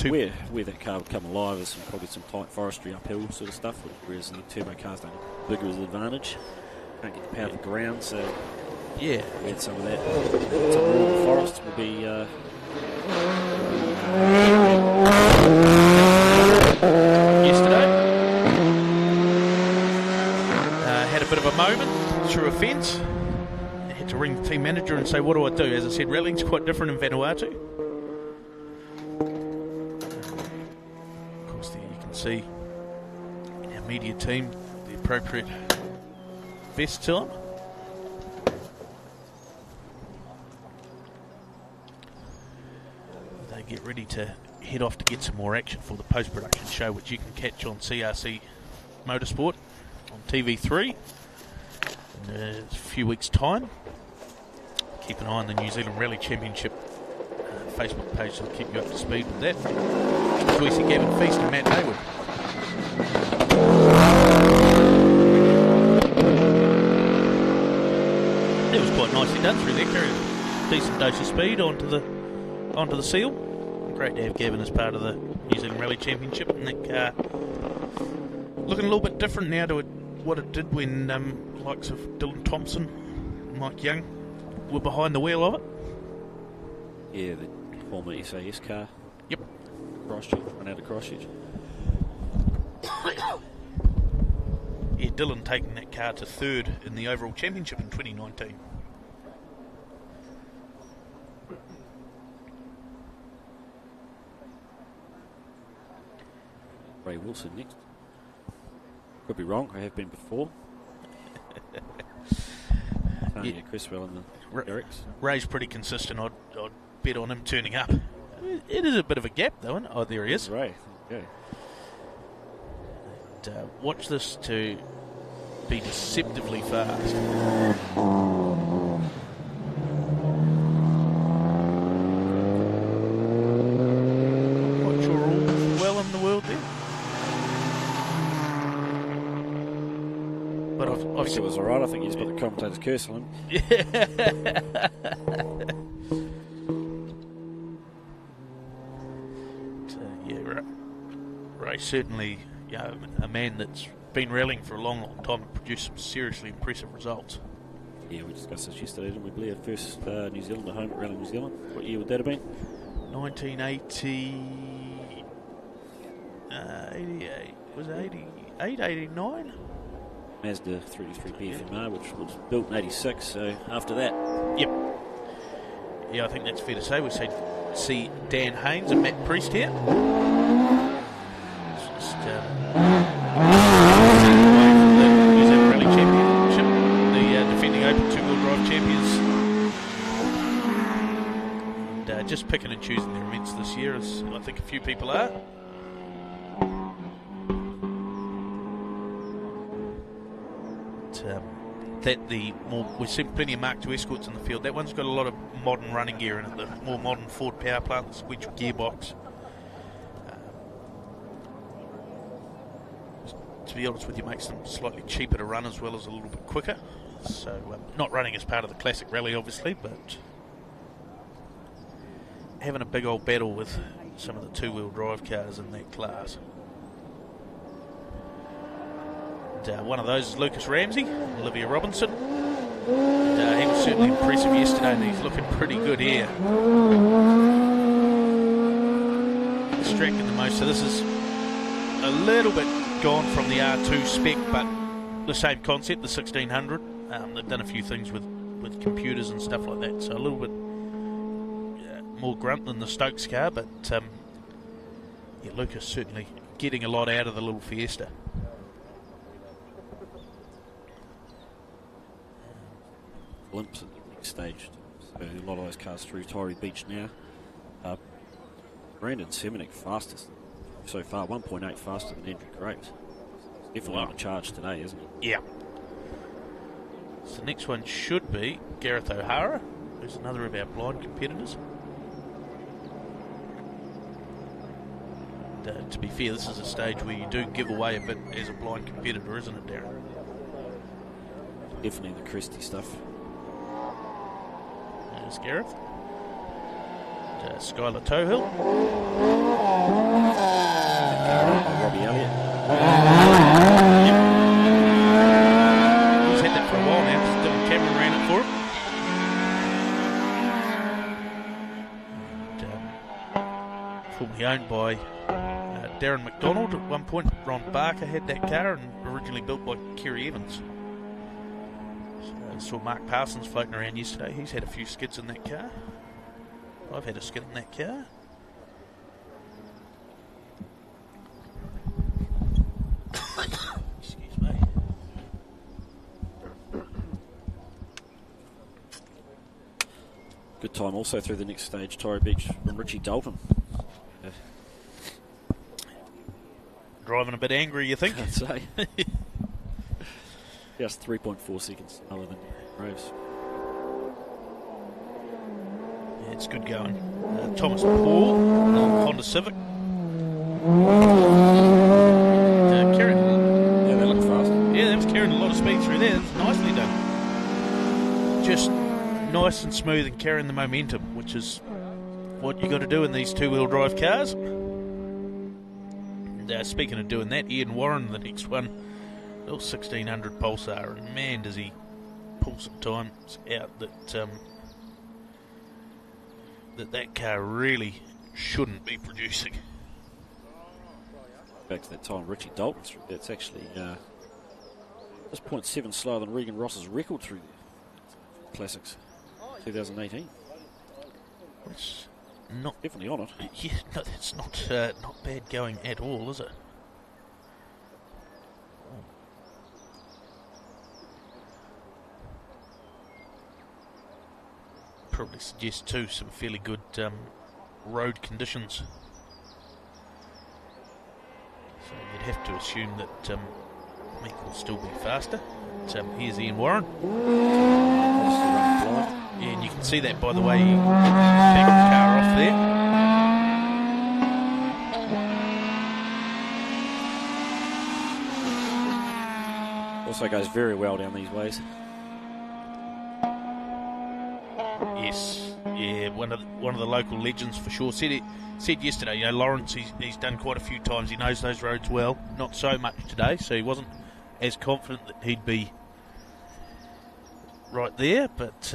where that car would come alive is probably some tight forestry uphill sort of stuff, whereas the turbo cars don't have bigger as an advantage. Can't get the power of the ground, so yeah, we had some of that. Some of the forests will be. Yesterday, had a bit of a moment through a fence. I had to ring the team manager and say, "What do I do?" As I said, rallying's quite different in Vanuatu. See our media team the appropriate vests on. They get ready to head off to get some more action for the post-production show, which you can catch on CRC Motorsport on TV3 in a few weeks' time. Keep an eye on the New Zealand Rally Championship Facebook page, so I'll keep you up to speed with that. Joyce Gavin Feast and Matt Hayward. It was quite nicely done through there, carried a decent dose of speed onto the seal. Great to have Gavin as part of the New Zealand Rally Championship, and that car looking a little bit different now to what it did when likes of Dylan Thompson and Mike Young were behind the wheel of it. Yeah, the former SAS car. Yep. Christchurch, run out of Christchurch. Yeah, Dylan taking that car to third in the overall championship in 2019. Ray Wilson next. Could be wrong, I have been before. Yeah. Creswell and the Derricks. Ray's pretty consistent. I'd bet on him turning up. It is a bit of a gap, though, isn't it? Oh, there he is. Ray, okay. And, watch this to be deceptively fast. Not sure all well in the world there. But I think it was alright. I think he's got the commentator's curse on him. Yeah. Ray certainly, a man that's been rallying for a long, long time and produced some seriously impressive results. Yeah, we discussed this yesterday, didn't we? Blair, first New Zealander home at Rally New Zealand. What year would that have been? 1980. 88. Was it 88, 89? Mazda 323 BFMR, which was built in 86, so after that. Yep. Yeah, I think that's fair to say. We see Dan Haynes and Matt Priest here. Just away from the New Zealand Rally Championship, the defending Open two-wheel drive champions. And just picking and choosing their events this year, as I think a few people are. We've seen plenty of Mark II escorts in the field. That one's got a lot of modern running gear in it, the more modern Ford power plant, the sequential gearbox. To be honest with you, makes them slightly cheaper to run as well as a little bit quicker. So not running as part of the classic rally, obviously, but having a big old battle with some of the two-wheel drive cars in that class. And, one of those is Lucas Ramsey, Olivia Robinson. And, he was certainly impressive yesterday, and he's looking pretty good here. Extracting the most. So this is a little bit gone from the R2 spec, but the same concept, the 1600. They've done a few things with computers and stuff like that, so a little bit more grunt than the Stokes car, but yeah, Lucas certainly getting a lot out of the little Fiesta. Glimpse at the next stage. So a lot of those cars through Torrey Beach now. Brandon Semenik fastest so far, 1.8 faster than Andrew Graves. Definitely on a charge today, isn't he? Yeah. So the next one should be Gareth O'Hara, who's another of our blind competitors. And, to be fair, this is a stage where you do give away a bit as a blind competitor, isn't it, Darren? Definitely the Cresty stuff. There's Gareth. And, Skylar Tohill. Robbie Elliott. He's had that for a while now. Dylan Cameron ran it for him. And, formerly owned by Darren McDonald at one point. Ron Barker had that car and originally built by Kerry Evans. So I saw Mark Parsons floating around yesterday. He's had a few skids in that car. I've had a skid in that car. Excuse me. Good time also through the next stage, Torrey Beach from Richie Dalton. Driving a bit angry, you think? I'd say. Just 3.4 seconds lower than Graves. Yeah, it's good going. Thomas Paul, Honda Civic. Kieran. Yeah, they look fast. Yeah, that was carrying a lot of speed through there. That's nicely done. Just nice and smooth and carrying the momentum, which is what you got to do in these two-wheel drive cars. And, speaking of doing that, Ian Warren, the next one, little 1600 Pulsar, and man, does he pull some times out that that car really shouldn't be producing. Back to that time, Richie Dalton through. That's actually just 0.7 slower than Regan Ross's record through the Classics 2018. It's not Definitely on it. Yeah, no, it's not bad going at all, is it? Probably suggests too some fairly good road conditions. So you'd have to assume that Meek will still be faster. But, here's Ian Warren. Yeah, and you can see that by the way he backed the car off there. Also goes very well down these ways. Yes, yeah, one of the local legends for sure. Said yesterday, you know, Lawrence, he's done quite a few times. He knows those roads well. Not so much today, so he wasn't as confident that he'd be right there. But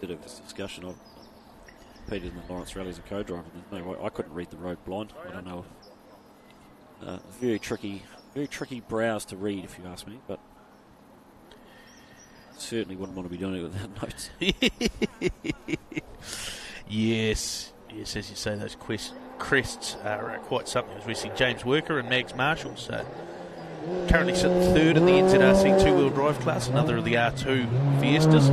Bit of this discussion of Peter in the Lawrence rallies a co-driver. There's no way I couldn't read the road blind. I don't know. Very tricky browse to read, if you ask me. But certainly wouldn't want to be doing it without notes. yes, as you say, those crests are quite something. As we see James Worker and Mags Marshall, so currently sitting third in the NZRC two-wheel drive class, another of the R2 Fiestas.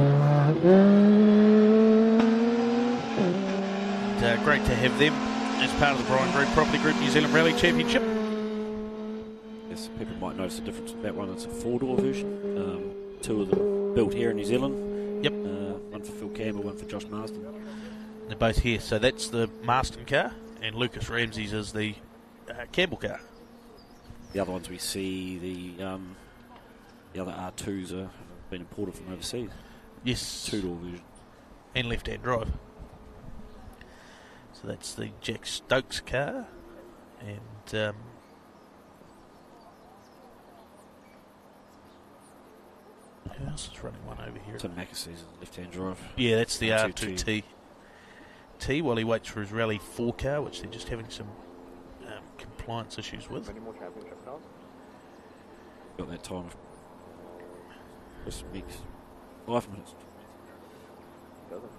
And, great to have them as part of the Brian Group Property Group New Zealand Rally Championship. Yes, people might notice the difference with that one. It's a four-door version. Two of them built here in New Zealand. Yep. One for Phil Campbell, one for Josh Marsden. They're both here. So that's the Marston car, and Lucas Ramsey's is the Campbell car. The other ones we see, the other R2s have been imported from overseas. Yes. Two-door version. And left-hand drive. So that's the Jack Stokes car, and who else is running one over here? So Mackessy's left-hand drive. Yeah, that's the R2T. R2T while he waits for his Rally 4 car, which they're just having some compliance issues with. Any more championship cars? Got that time of Chris Meeks. 5 minutes. Doesn't know.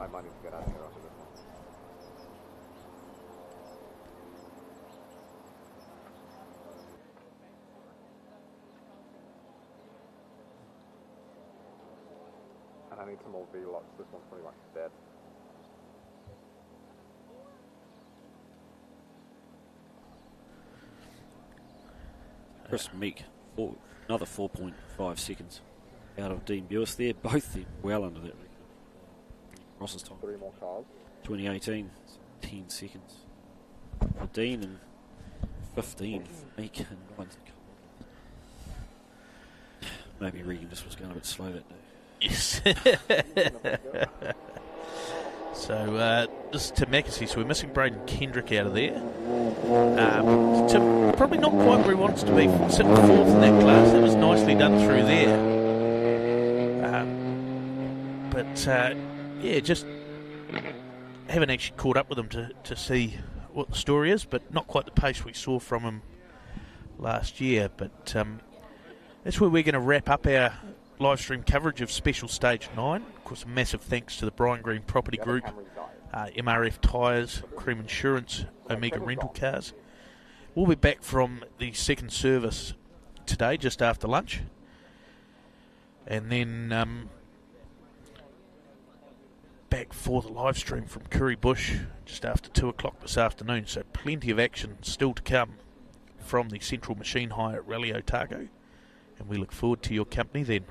I might need to get out of here after this one. And I need some more V-locks. This one's pretty much dead. Chris Meek, another 4.5 seconds out of Dean Bewis there. Both them well under that record. Ross's time. 3 more cars. 2018, 10 seconds for Dean and 15 for Meek. And maybe Regan just was going a bit slow that day. Yes. So this is Tim Mackesy, so we're missing Braden Kendrick out of there. Tim, probably not quite where he wants to be, sitting fourth in that class. That was nicely done through there. Yeah, just haven't actually caught up with him to see what the story is, but not quite the pace we saw from him last year. But that's where we're going to wrap up our live stream coverage of Special Stage 9. Of course, a massive thanks to the Brian Green Property Group, MRF Tyres, Cream Insurance, Omega Rental Cars. We'll be back from the second service today, just after lunch. And then back for the live stream from Curry Bush just after 2 o'clock this afternoon. So plenty of action still to come from the Central Machine Hire at Rally Otago. And we look forward to your company then.